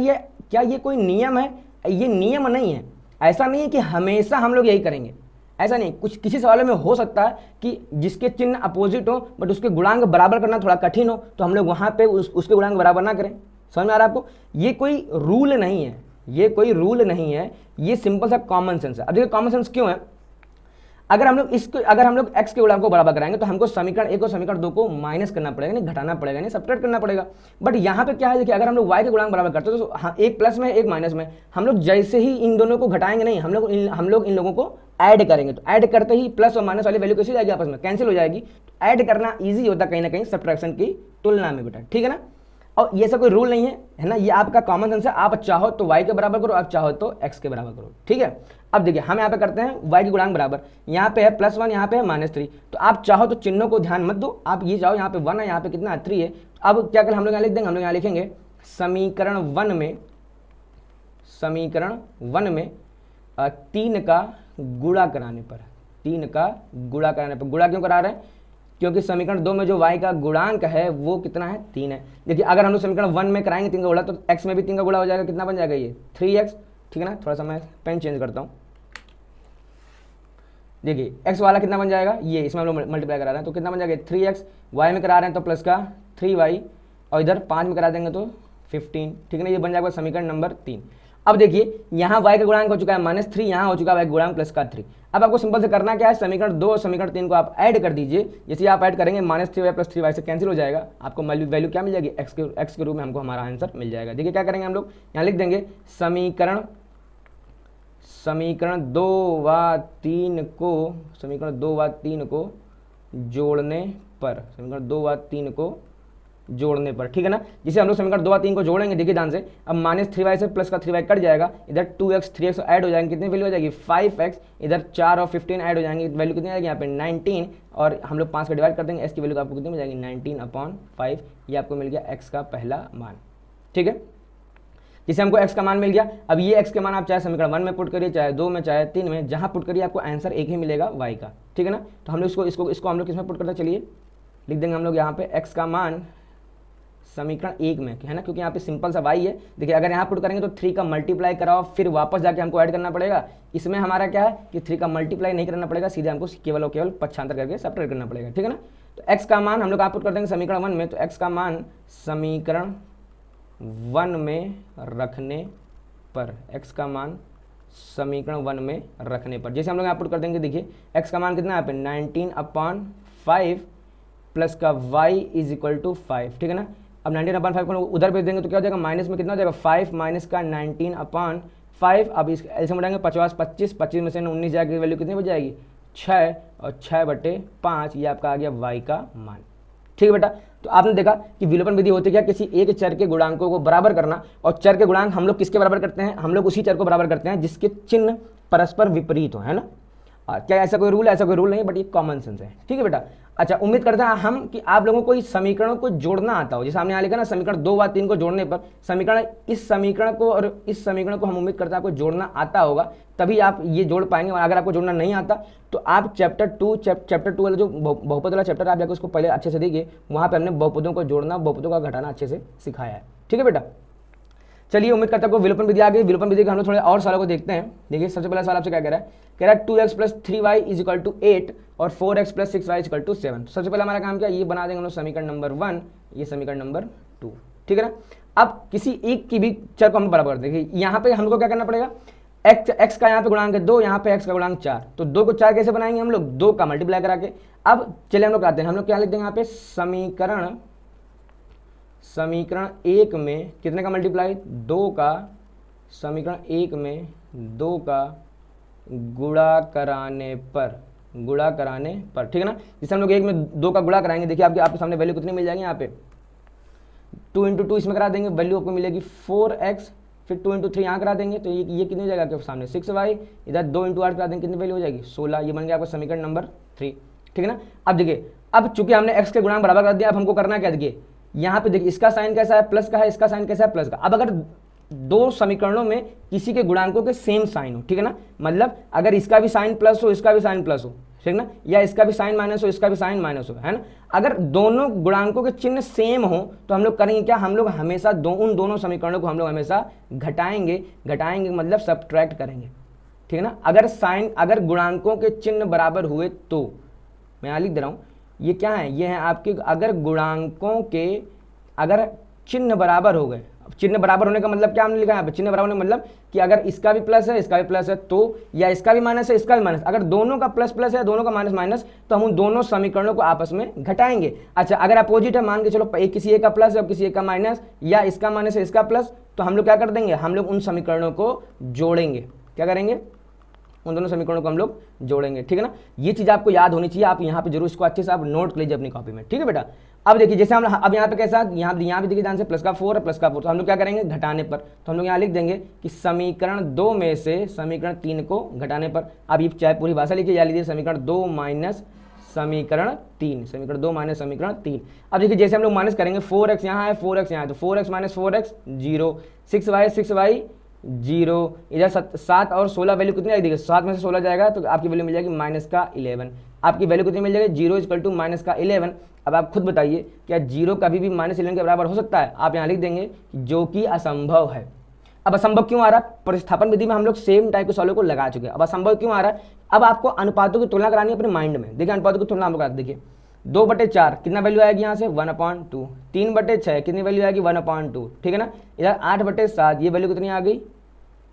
ये कोई नियम है, ये नियम नहीं है। ऐसा नहीं है कि हमेशा हम लोग यही करेंगे, ऐसा नहीं। कुछ किसी सवालों में हो सकता है कि जिसके चिन्ह अपोजिट हो बट उसके गुणांक बराबर करना थोड़ा कठिन हो, तो हम लोग वहाँ पे उसके गुणांक बराबर ना करें। समझ में आ रहा है आपको, ये कोई रूल नहीं है, ये कोई रूल नहीं है, ये सिंपल सा कॉमन सेंस है। अब देखिए कॉमन सेंस क्यों है, अगर हम लोग x के गुणांक को बराबर कराएंगे तो हमको समीकरण 1 और समीकरण 2 को माइनस करना पड़ेगा, नहीं घटाना पड़ेगा, नहीं सब्ट्रैक्ट करना पड़ेगा। बट यहाँ पे क्या है, देखिए अगर हम लोग y के गुणांक बराबर करते हैं तो हाँ, एक प्लस में एक माइनस में, हम लोग जैसे ही इन दोनों को घटाएंगे नहीं, हम लोग इन लोगों को ऐड करेंगे। तो ऐड करते ही प्लस और माइनस वाली वैल्यू कैसे जाएगी, आपस में कैंसिल हो जाएगी। तो ऐड करना ईजी होता है कहीं ना कहीं सब्ट्रैक्शन की तुलना में बेटा। ठीक है ना, और ये सब कोई रूल नहीं है ना, ये आपका कॉमन सेंस है। आप चाहो तो y के बराबर करो, आप चाहो तो x के बराबर करो। ठीक है, अब देखिए हम यहाँ पे करते हैं y के गुणांक बराबर, यहाँ पे है +1, यहाँ पे है -3। तो आप चाहो तो चिन्हों को ध्यान मत दो, आप ये चाहो यहाँ पे 1 है, यहाँ पे कितना 3 है। अब क्या करें, हम लोग यहाँ लिख देंगे, हम लोग यहाँ लिखेंगे समीकरण 1 में 3 का गुणा कराने पर, गुणा क्यों करा रहे हैं, क्योंकि समीकरण 2 में जो y का गुणांक है वो कितना है 3 है। देखिए अगर हम लोग समीकरण 1 में कराएंगे 3 का गुणा, तो x में भी 3 का गुणा हो जाएगा, कितना बन जाएगा ये 3x। ठीक है ना, थोड़ा सा मैं पेन चेंज करता हूँ। देखिए x वाला कितना बन जाएगा, ये इसमें हम लोग मल्टीप्लाई करा रहे हैं तो कितना बन जाएगा 3x, y में करा रहे हैं तो प्लस का 3y, और इधर 5 में करा देंगे तो 15। ठीक है ना, ये बन जाएगा समीकरण नंबर 3। अब देखिए यहाँ y का गुणांक हो चुका है -3, यहाँ हो चुका है y का गुणांक प्लस का 3। अब आपको सिंपल से करना क्या है, समीकरण 2 और समीकरण 3 को आप ऐड कर दीजिए। जैसे आप ऐड करेंगे -3y + 3y से कैंसिल हो जाएगा, आपको वैल्यू क्या मिल जाएगी, x के रूप में हमको हमारा आंसर मिल जाएगा। देखिए क्या करेंगे हम लोग, यहाँ लिख देंगे समीकरण 2 व 3 को जोड़ने पर, समीकरण 2 व 3 को जोड़ने पर। ठीक है ना, जिसे हम लोग समीकरण 2 और 3 को जोड़ेंगे, देखिए ध्यान से, अब -3y से प्लस का 3y कट जाएगा, इधर 2x 3x ऐड हो जाएंगे, कितनी वैल्यू हो जाएगी 5x, इधर 4 और 15 ऐड हो जाएंगे, वैल्यू कितनी आएगी यहाँ पे 19, और हम लोग 5 का डिवाइड कर देंगे, s की वैल्यू आपको कितनी मिल जाएगी 19/5। ये आपको मिल गया x का पहला मान। ठीक है, जिसे हमको x का मान मिल गया। अब ये x के मान आप चाहे समीकरण 1 में पुट करिए, चाहे 2 में, चाहे 3 में, जहाँ पुट करिए आपको आंसर एक ही मिलेगा y का। ठीक है ना, तो हम लोग इसको हम लोग किसमें पुट करते हैं, चलिए लिख देंगे हम लोग यहाँ पे x का मान समीकरण 1 में, है ना, क्योंकि यहाँ पे सिंपल सा y है। देखिए अगर यहाँ पुट करेंगे तो 3 का मल्टीप्लाई कराओ, फिर वापस जाके हमको ऐड करना पड़ेगा। इसमें हमारा क्या है कि 3 का मल्टीप्लाई नहीं करना पड़ेगा, सीधे हमको केवल और केवल पक्षांतर करके सब्ट्रैक्ट करना पड़ेगा, ठीक है ना। तो x का मान हम लोग यहाँ पुट कर देंगे समीकरण 1 में, तो x का मान समीकरण 1 में रखने पर, x का मान समीकरण 1 में रखने पर जैसे हम लोग यहाँ पुट कर देंगे, देखिए x का मान कितना है यहाँ पे 19/5 प्लस का y इज इक्वल टू 5, ठीक है ना। अब 19/5 को उधर भेज देंगे तो क्या हो जाएगा, माइनस में कितना हो जाएगा 5 माइनस का 19/5। अब इस ऐसे बढ़ाएंगे 50 25, 25 में से 19 जाएगी, वैल्यू कितनी हो जाएगी 6, और 6/5 ये आपका आ गया y का मान, ठीक है बेटा। तो आपने देखा कि विलोपन विधि होती क्या, किसी एक चर के गुणांकों को बराबर करना, और चर के गुणांक हम लोग किसके बराबर करते हैं, हम लोग उसी चर को बराबर करते हैं जिसके चिन्ह परस्पर विपरीत हो, है ना। क्या ऐसा कोई रूल है, ऐसा कोई रूल नहीं, बट ये कॉमन सेंस है, ठीक है बेटा। अच्छा, उम्मीद करते हैं हम कि आप लोगों को इस समीकरणों को जोड़ना आता हो। जैसे हमने यहाँ लिखा ना, समीकरण 2 व 3 को जोड़ने पर समीकरण, इस समीकरण को और इस समीकरण को हम उम्मीद करते हैं आपको जोड़ना आता होगा, तभी आप ये जोड़ पाएंगे। और अगर आपको जोड़ना नहीं आता तो आप चैप्टर 2 वाला जो बहुपद वाला चैप्टर, आप जाकर उसको पहले अच्छे से देखिए, वहाँ पर हमने बहुपदों को जोड़ना, बहुपदों का घटाना अच्छे से सिखाया है, ठीक है बेटा। चलिए, उम्मीद करता हूँ विलोपन विधि आ गई। विलोपन विधि के हम लोग थोड़े और सवालों को देखते हैं। देखिए सबसे पहला सवाल आपसे क्या कह रहा है, कह रहा है 2x + 3y is equal to 8 और 4x + 6y is equal to 7। सबसे पहले हमारा काम क्या, ये बना देंगे हम लोग समीकरण नंबर 1, ये समीकरण नंबर 2, ठीक है ना। अब किसी एक की भी चर को हम बराबर कर देंगे। यहाँ पे हमको क्या करना पड़ेगा, x का यहाँ पे गुणांक है 2, यहाँ पे x का गुणांक 4, तो 2 को 4 कैसे बनाएंगे हम लोग, 2 का मल्टीप्लाई करा के। अब चलिए हम लोग आते हैं, हम लोग क्या लिख देंगे यहाँ पे, समीकरण 1 में कितने का मल्टीप्लाई, 2 का, समीकरण 1 में 2 का गुणा कराने पर, ठीक है ना। जिसे हम लोग 1 में 2 का गुणा कराएंगे, देखिए आपके सामने वैल्यू कितनी मिल जाएगी, यहाँ पे 2 × 2 इसमें करा देंगे, वैल्यू आपको मिलेगी 4x, फिर 2 × 3 यहाँ करा देंगे, तो ये कितनी हो जाएगा आपके सामने 6y, इधर 2 × 8 करा देंगे, कितनी वैल्यू हो जाएगी 16। ये बन गया आपका समीकरण नंबर 3, ठीक है ना। अब देखिए, अब चूंकि हमने x के गुणांक बराबर कर दिया, अब हमको करना क्या, देखिए यहाँ पे देखिए इसका साइन कैसा है, प्लस का है, इसका साइन कैसा है, प्लस का। अब अगर दो समीकरणों में किसी के गुणांकों के सेम साइन हो, ठीक है ना, मतलब अगर इसका भी साइन प्लस हो, इसका भी साइन प्लस हो, ठीक ना, या इसका भी साइन माइनस हो, इसका भी साइन माइनस हो, है ना, अगर दोनों गुणांकों के चिन्ह सेम हो तो हम लोग करेंगे क्या, हम लोग हमेशा उन दोनों समीकरणों को हम लोग हमेशा घटाएंगे मतलब सब्ट्रैक्ट करेंगे, ठीक है ना। अगर गुणांकों के चिन्ह बराबर हुए तो, मैं यहाँ लिख दे रहा हूँ, ये क्या है, ये है आपके, अगर गुणांकों के अगर चिन्ह बराबर हो गए। चिन्ह बराबर होने का मतलब क्या हमने लिखा है यहाँ पे, चिन्ह बराबर होने का मतलब कि अगर इसका भी प्लस है, इसका भी प्लस है, तो या इसका भी माइनस है, इसका भी माइनस, अगर दोनों का प्लस प्लस है, दोनों का माइनस माइनस, तो हम उन दोनों समीकरणों को आपस में घटाएंगे। अच्छा, अगर अपोजिट है, मान के चलो किसी एक का प्लस है और किसी एक का माइनस, या इसका माइनस है इसका प्लस, तो हम लोग क्या कर देंगे, हम लोग उन समीकरणों को जोड़ेंगे। क्या करेंगे, उन दोनों समीकरणों को हम लोग जोड़ेंगे, ठीक है ना। ये चीज़ आपको याद होनी चाहिए, आप यहाँ पे जरूर इसको अच्छे से आप नोट कर लीजिए अपनी कॉपी में, ठीक है बेटा। अब देखिए, जैसे हम अब यहाँ पे कैसा, यहाँ भी देखिए ध्यान से, प्लस का 4 है, प्लस का 4, तो हम लोग क्या करेंगे, घटाने पर, तो हम लोग यहाँ लिख देंगे कि समीकरण 2 में से समीकरण 3 को घटाने पर। अब ये चाहे पूरी भाषा लिखिए, या लीजिए समीकरण 2 माइनस समीकरण 3, समीकरण 2 माइनस समीकरण 3। अब देखिए जैसे हम लोग माइनस करेंगे, 4x यहाँ है, 4x यहाँ है, तो 4x माइनस 4x 0, 6y 0, इधर 7 और 16 वैल्यू कितनी आएगी, देखिए 7 में से 16 जाएगा तो आपकी वैल्यू मिल जाएगी -11। आपकी वैल्यू कितनी मिल जाएगी, 0 = -11। अब आप खुद बताइए, क्या 0 कभी भी -11 के बराबर हो सकता है, आप यहाँ लिख देंगे जो कि असंभव है। अब असंभव क्यों आ रहा है, प्रतिस्थापन विधि में हम लोग सेम टाइप के सवालों को लगा चुके हैं। अब असंभव क्यों आ रहा है, अब आपको अनुपातों की तुलना करानी है अपने माइंड में। देखिए अनुपातों की तुलना हम लोग कराते, देखिए 2/4 कितना वैल्यू आएगी यहाँ से 1/2, 3/6 कितनी वैल्यू आएगी 1/2, ठीक है ना। इधर 8/7 ये वैल्यू कितनी आ गई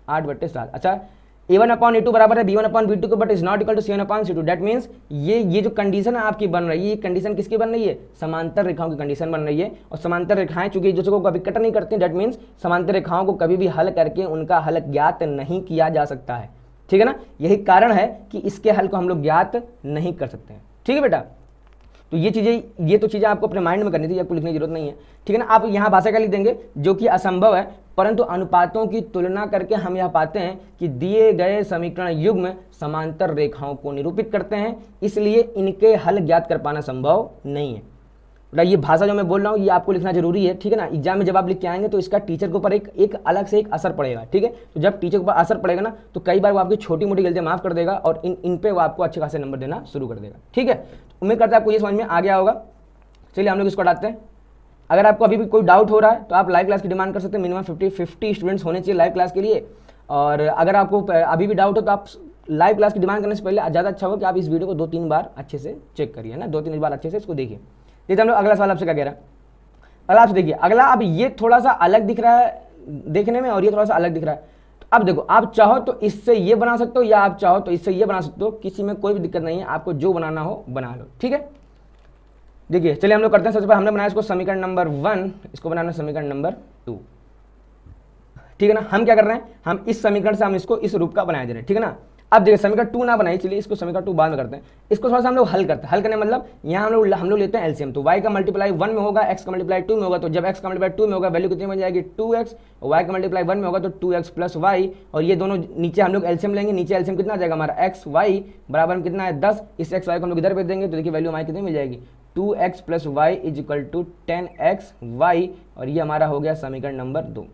8/7। अच्छा, a1/a2 बराबर है b1/b2 को, but is not equal to c1/c2। That means ये जो कंडीशन है आपकी बन रही है, ये कंडीशन किसकी बन रही है, समांतर रेखाओं की कंडीशन बन रही है। और समांतर रेखाएं चूंकि एक दूसरे को कभी कट नहीं करती, दैट मीन्स समांतर रेखाओं को कभी भी हल करके उनका हल ज्ञात नहीं किया जा सकता है, ठीक है ना। यही कारण है कि इसके हल को हम लोग ज्ञात नहीं कर सकते हैं, ठीक है बेटा। तो ये चीज़ें आपको अपने माइंड में करनी थी, आपको लिखने की जरूरत नहीं है, ठीक है ना। आप यहाँ भाषा का लिख देंगे जो कि असंभव है, परंतु अनुपातों की तुलना करके हम यह पाते हैं कि दिए गए समीकरण युग्म समांतर रेखाओं को निरूपित करते हैं, इसलिए इनके हल ज्ञात कर पाना संभव नहीं है। ये भाषा जो मैं बोल रहा हूँ ये आपको लिखना जरूरी है, ठीक है ना। एग्जाम में जब आप लिख के आएंगे तो इसका टीचर के ऊपर एक अलग से एक असर पड़ेगा, ठीक है। तो जब टीचर के ऊपर असर पड़ेगा ना, तो कई बार वो आपकी छोटी मोटी गलतियां माफ कर देगा और इन पे वो आपको अच्छे खासे नंबर देना शुरू कर देगा, ठीक है। उम्मीद करता है आपको ये समझ में आ गया होगा। चलिए हम लोग इसको हटाते हैं। अगर आपको अभी भी कोई डाउट हो रहा है तो आप लाइव क्लास की डिमांड कर सकते हैं। मिनिमम 50 स्टूडेंट्स होने चाहिए लाइव क्लास के लिए। और अगर आपको अभी भी डाउट हो तो आप लाइव क्लास की डिमांड करने से पहले ज़्यादा अच्छा हो कि आप इस वीडियो को 2-3 बार अच्छे से चेक करिए, है ना, 2-3 बार अच्छे से इसको देखिए। देखिए हम लोग अगला सवाल आपसे क्या कह रहा है। अगला आपसे देखिए, अगला अब ये थोड़ा सा अलग दिख रहा है देखने में और ये थोड़ा सा अलग दिख रहा है। तो अब देखो, आप चाहो तो इससे ये बना सकते हो या आप चाहो तो इससे ये बना सकते हो, किसी में कोई भी दिक्कत नहीं है, आपको जो बनाना हो बना लो, ठीक है। देखिए चलिए हम लोग करते हैं। सबसे पहले हमने बनाया इसको समीकरण नंबर 1, इसको बनाना समीकरण नंबर 2, ठीक है ना। हम क्या कर रहे हैं, हम इस समीकरण से हम इसको इस रूप का बना दे रहे हैं, ठीक है ना। अब देखिए समीकरण 2 ना बनाइए, चलिए इसको समीकरण 2 बाद में करते हैं। इसको थोड़ा सा हम लोग हल करते हैं। हल करने मतलब यहाँ हम लोग लेते हैं एलसीएम। तो y का मल्टीप्लाई 1 में होगा, x का मल्टीप्लाई 2 में होगा। तो जब x का मल्टीप्लाई 2 में होगा वैल्यू कितनी बन जाएगी 2x, और y का मल्टीप्लाई 1 में होगा तो 2x प्लस y, और ये दोनों नीचे हम लोग एलसीएम लेंगे। नीचे एलसीएम कितना आ जाएगा हमारा x y बराबर में कितना है 10। इस x y को हम लोग इधर भेज देंगे तो देखिए वैल्यू हमारी कितनी मिल जाएगी 2x plus y is equal to 10x y, और ये हमारा हो गया समीकरण नंबर 2,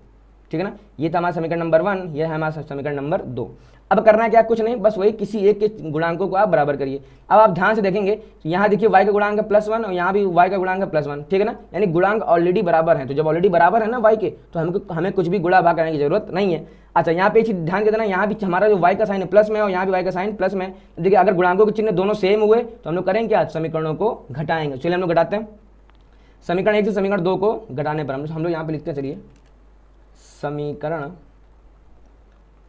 ठीक है ना। ये था हमारा समीकरण नंबर 1, ये है हमारा समीकरण नंबर 2। अब करना है क्या, कुछ नहीं, बस वही किसी एक के गुणांकों को आप बराबर करिए। अब आप ध्यान से देखेंगे, यहाँ देखिए y का गुणांक है +1 और यहाँ भी y का गुणांक है +1, ठीक है ना। यानी गुणांक ऑलरेडी बराबर है। तो जब ऑलरेडी बराबर है ना y के, तो हमें कुछ भी गुणा भाग करने की जरूरत नहीं है। अच्छा, यहाँ पे एक चीज ध्यान देना, यहाँ भी हमारा जो y का साइन है प्लस में और यहाँ भी y का साइन प्लस में। देखिए अगर गुणांकों के चिन्ह दोनों सेम हुए तो हम लोग करेंगे क्या, समीकरणों को घटाएंगे। चलिए हम लोग घटाते हैं। समीकरण 1 से समीकरण 2 को घटाने पर हम लोग यहाँ पे लिखते हैं, चलिए समीकरण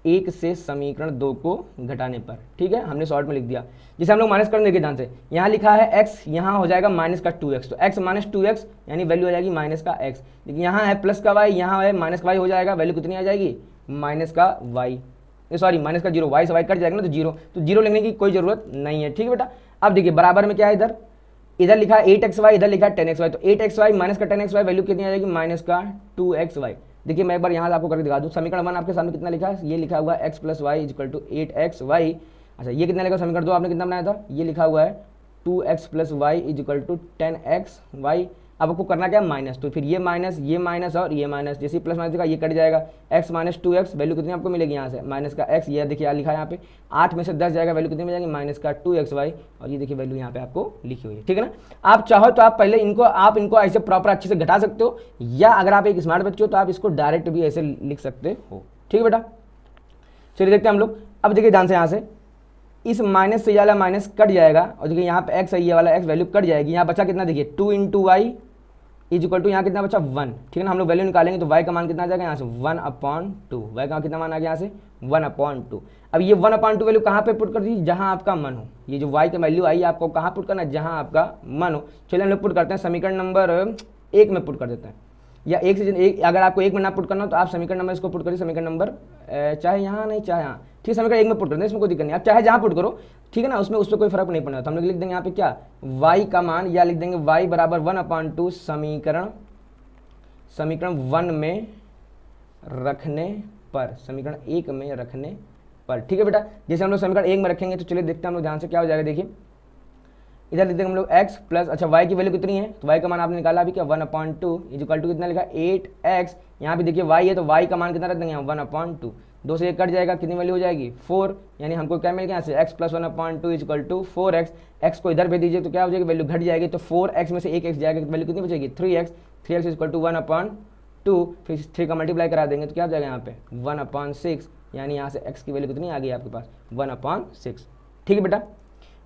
1 से समीकरण 2 को घटाने पर, ठीक है, हमने शॉर्ट में लिख दिया। जिसे हम लोग माइनस करने देखिए ध्यान से, यहाँ लिखा है x, यहाँ हो जाएगा माइनस का 2x, तो x माइनस 2x यानी वैल्यू हो जाएगी माइनस का x। देखिए यहाँ है प्लस का y, यहाँ है माइनस का y हो जाएगा, वैल्यू कितनी आ जाएगी माइनस का y, सॉरी माइनस का 0, y से y कट जाएगा ना तो 0, तो 0 लिखने की कोई जरूरत नहीं है, ठीक है बेटा। अब देखिए बराबर में क्या है, इधर लिखा है 8xy, इधर लिखा है 10xy, तो 8xy माइनस का 10xy वैल्यू कितनी आ जाएगी माइनस का 2xy। देखिए मैं एक बार यहाँ से आपको करके दिखा दूँ। समीकरण 1 आपके सामने कितना लिखा है, ये लिखा हुआ है x plus Y equal to 8xy। अच्छा ये कितना लिखा, समीकरण 2 आपने कितना बनाया था, ये लिखा हुआ है 2x plus Y equal to 10xy। अब आपको करना क्या है माइनस, तो फिर ये माइनस और ये माइनस, जैसे प्लस माइनस का ये कट जाएगा, x माइनस 2x वैल्यू कितनी आपको मिलेगी यहाँ से माइनस का x। ये देखिए यहाँ लिखा है, यहाँ पे 8 में से 10 जाएगा, वैल्यू कितनी मिल जाएगी माइनस का 2xy, और ये देखिए वैल्यू यहाँ पे आपको लिखी हुई है, ठीक है ना। आप चाहो तो आप पहले इनको ऐसे प्रॉपर अच्छे से घटा सकते हो, या अगर आप एक स्मार्ट बच्चे हो तो आप इसको डायरेक्ट भी ऐसे लिख सकते हो, ठीक है बेटा। चलिए देखते हैं हम लोग। अब देखिए ध्यान से, यहाँ से इस माइनस से ये वाला माइनस कट जाएगा, और देखिए यहाँ पे x है, ये वाला x वैल्यू कट जाएगी। यहाँ बचा कितना, देखिए 2 into Y is equal to यहाँ कितना बचा 1, ठीक है ना। हम लोग वैल्यू निकालेंगे तो y का मान कितना आ जाएगा यहाँ से 1/2, y का कितना मान आ गया यहाँ से 1/2। अब ये 1/2 वैल्यू कहाँ पे पुट कर दी, जहाँ आपका मन हो। ये जो y का वैल्यू आई आपको कहाँ पुट करना है, जहाँ आपका मन हो। चलिए हम लोग पुट करते हैं, समीकरण नंबर 1 में पुट कर देते हैं, या एक अगर आपको 1 में ना पुट करना हो तो आप समीकरण नंबर इसको पुट करिए, समीकरण नंबर चाहे यहाँ नहीं चाहे यहाँ, ठीक है, समीकरण 1 में पुट कर दें, इसमें कोई दिक्कत नहीं, आप चाहे जहाँ पुट करो, ठीक है ना, उस पर कोई फर्क नहीं पड़ना। तो हम लोग लिख देंगे यहाँ पे क्या, y का मान, या लिख देंगे y बराबर 1/2 समीकरण 1 में रखने पर, समीकरण 1 में रखने पर, ठीक है बेटा। जैसे हम लोग समीकरण 1 में रखेंगे तो चलिए देखते हैं हम लोग ध्यान से क्या हो जाएगा। देखिए इधर लिख देंगे हम लोग x प्लस, अच्छा y की वैल्यू कितनी है, तो y का मान आपने निकाला अभी क्या 1/2 इक्वल टू कितना लिखा 8x। यहाँ पे देखिए y है तो y का मान कितना रख देंगे 1/2, 2 से 1 कट जाएगा, कितनी वैल्यू हो जाएगी 4, यानी हमको क्या मिल गया यहाँ से x plus 1/2 equal to 4x। x को इधर भेज दीजिए तो क्या हो जाएगी, वैल्यू घट जाएगी, तो 4x में से 1x जाएगा तो वैल्यू कितनी बचेगी 3x इक्वल टू 1/2, फिर 3 का मल्टीप्लाई करा देंगे तो क्या हो जाएगा यहाँ पे 1/6, यानी यहाँ से x की वैल्यू कितनी आ गई आपके पास 1/6, ठीक है बेटा।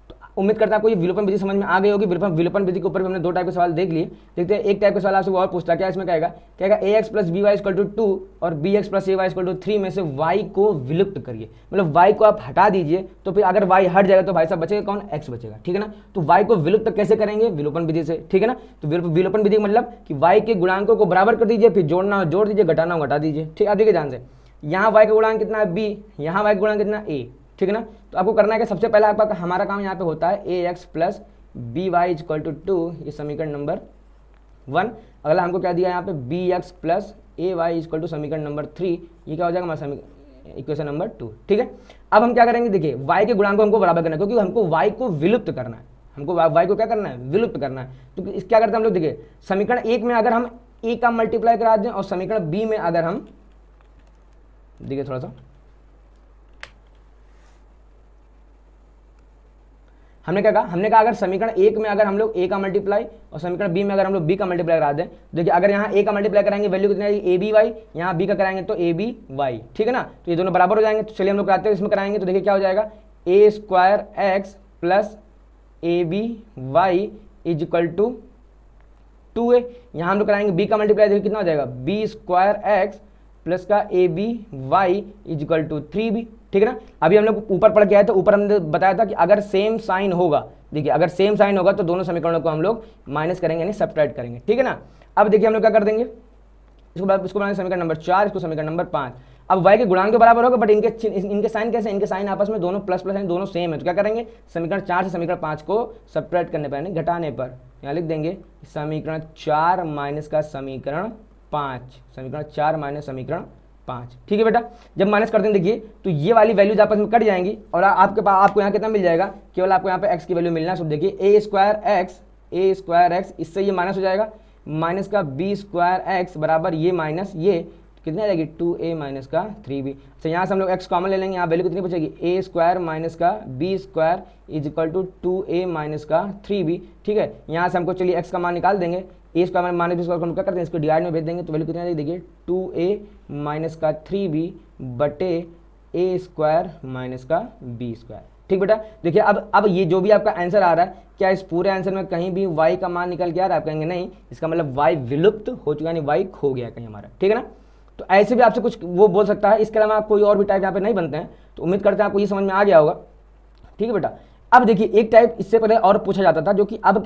तो उम्मीद करता है आपको ये विलोपन विधि समझ में आ गई होगी। विलोपन विधि के ऊपर भी हमने 2 टाइप के सवाल देख लिए। देखते हैं एक टाइप के सवाल आपसे वो और पूछता है, क्या इसमें कहेगा ax plus B Y equal to 2 और bx plus A Y equal to 3 में से y को विलुप्त करिए। मतलब y को आप हटा दीजिए, तो फिर अगर y हट जाएगा तो भाई साहब बचेगा कौन, x बचेगा, ठीक है ना। तो y को विलुप्त कैसे करेंगे, विलोपन विधि से, ठीक है ना। तो विलोपन विधि मतलब कि y के गुणांकों को बराबर कर दीजिए, फिर जोड़ना हो जोड़ दीजिए, घटाना हो घटा दीजिए, ठीक है। आप देखिए ध्यान से, यहाँ y का गुणांक कितना है b, यहाँ y का गुणांक कितना a, ठीक है ना। तो आपको करना है कि सबसे पहले आपका हमारा काम यहाँ पे होता है ax plus B Y equal to 2, ये समीकरण नंबर 1। अगला हमको क्या दिया यहाँ पे bx plus A Y equal to समीकरण नंबर 3, ये क्या हो जाएगा हमारा इक्वेशन नंबर 2, ठीक है। अब हम क्या करेंगे, देखिए y के गुणांक को हमको बराबर करना है, क्योंकि हमको y को विलुप्त करना है, हमको y को क्या करना है, विलुप्त करना है। तो क्या करते हैं हम लोग, देखिए समीकरण 1 में अगर हम a का मल्टीप्लाई करा दें और समीकरण b में अगर हम, देखिए थोड़ा सा हमने क्या कहा, हमने कहा अगर समीकरण एक में अगर हम लोग ए का मल्टीप्लाई और समीकरण बी में अगर हम लोग बी का मल्टीप्लाई करा दें, देखिए अगर यहाँ ए का मल्टीप्लाई कराएंगे वैल्यू कितनी आएगी ए बी वाई, यहाँ बी का कराएंगे तो ए बी वाई, ठीक है ना। तो ये दोनों बराबर हो जाएंगे। तो चलिए हम लोग कराते हैं, इसमें कराएंगे तो देखिए क्या हो जाएगा, a square x plus a B Y is equal to 2a। यहाँ हम लोग कराएंगे बी का मल्टीप्लाई, देखिए कितना हो जाएगा, बी स्क्वायर एक्स प्लस का A B Y is equal to 3b, ठीक है ना। अभी हम लोग ऊपर पढ़ के आए तो ऊपर हमने बताया था कि अगर सेम साइन होगा, देखिए अगर सेम साइन होगा तो दोनों समीकरणों को हम लोग माइनस करेंगे यानी सब्ट्रैक्ट करेंगे, ठीक है ना। अब देखिए हम लोग क्या कर देंगे, इसको बनाएंगे समीकरण नंबर 4, इसको समीकरण नंबर 5। अब y के गुणांक के बराबर होगा, बट इनके साइन कैसे, इनके साइन आपस में दोनों प्लस प्लस हैं, दोनों सेम है। तो क्या करेंगे, समीकरण 4 से समीकरण 5 को सब्ट्रैक्ट करने पर यानी घटाने पर यहाँ लिख देंगे समीकरण 4 माइनस का समीकरण 5, समीकरण 4 माइनस समीकरण 5, ठीक है बेटा। जब माइनस करते हैं देखिए तो ये वाली वैल्यूज आपस में कट जाएंगी और आपके पास आपको यहाँ कितना मिल जाएगा, केवल आपको यहाँ पे x की वैल्यू मिलना है। सो देखिए ए स्क्वायर एक्स इससे ये माइनस हो जाएगा, माइनस का बी स्क्वायर एक्स बराबर ये माइनस ये कितनी आ जाएगी 2a माइनस का 3b। अच्छा यहाँ से हम लोग x कॉमन ले लेंगे, यहाँ वैल्यू कितनी बचेगी a स्क्वायर माइनस का b square is equal to 2a minus का 3b, ठीक है। यहाँ से हमको चलिए x का मान निकाल देंगे, a square minus b square को क्या करते हैं, इसको डिवाइड में भेज देंगे तो वैल्यू कितनी आ जाएगी, देखिए 2a माइनस का 3b बटे a स्क्वायर माइनस का b स्क्वायर, ठीक बेटा। देखिए अब ये जो भी आपका आंसर आ रहा है, क्या इस पूरे आंसर में कहीं भी y का मान निकल के आ रहा है, आप कहेंगे नहीं, इसका मतलब y विलुप्त हो चुका है, यानी y खो गया कहीं हमारा, ठीक है ना। तो ऐसे भी आपसे कुछ वो बोल सकता है, इसके अलावा कोई और भी टाइप यहाँ पे नहीं बनते हैं। तो उम्मीद करते हैं आपको ये समझ में आ गया होगा, ठीक है बेटा। अब देखिए एक टाइप इससे पहले और पूछा जाता था, जो कि अब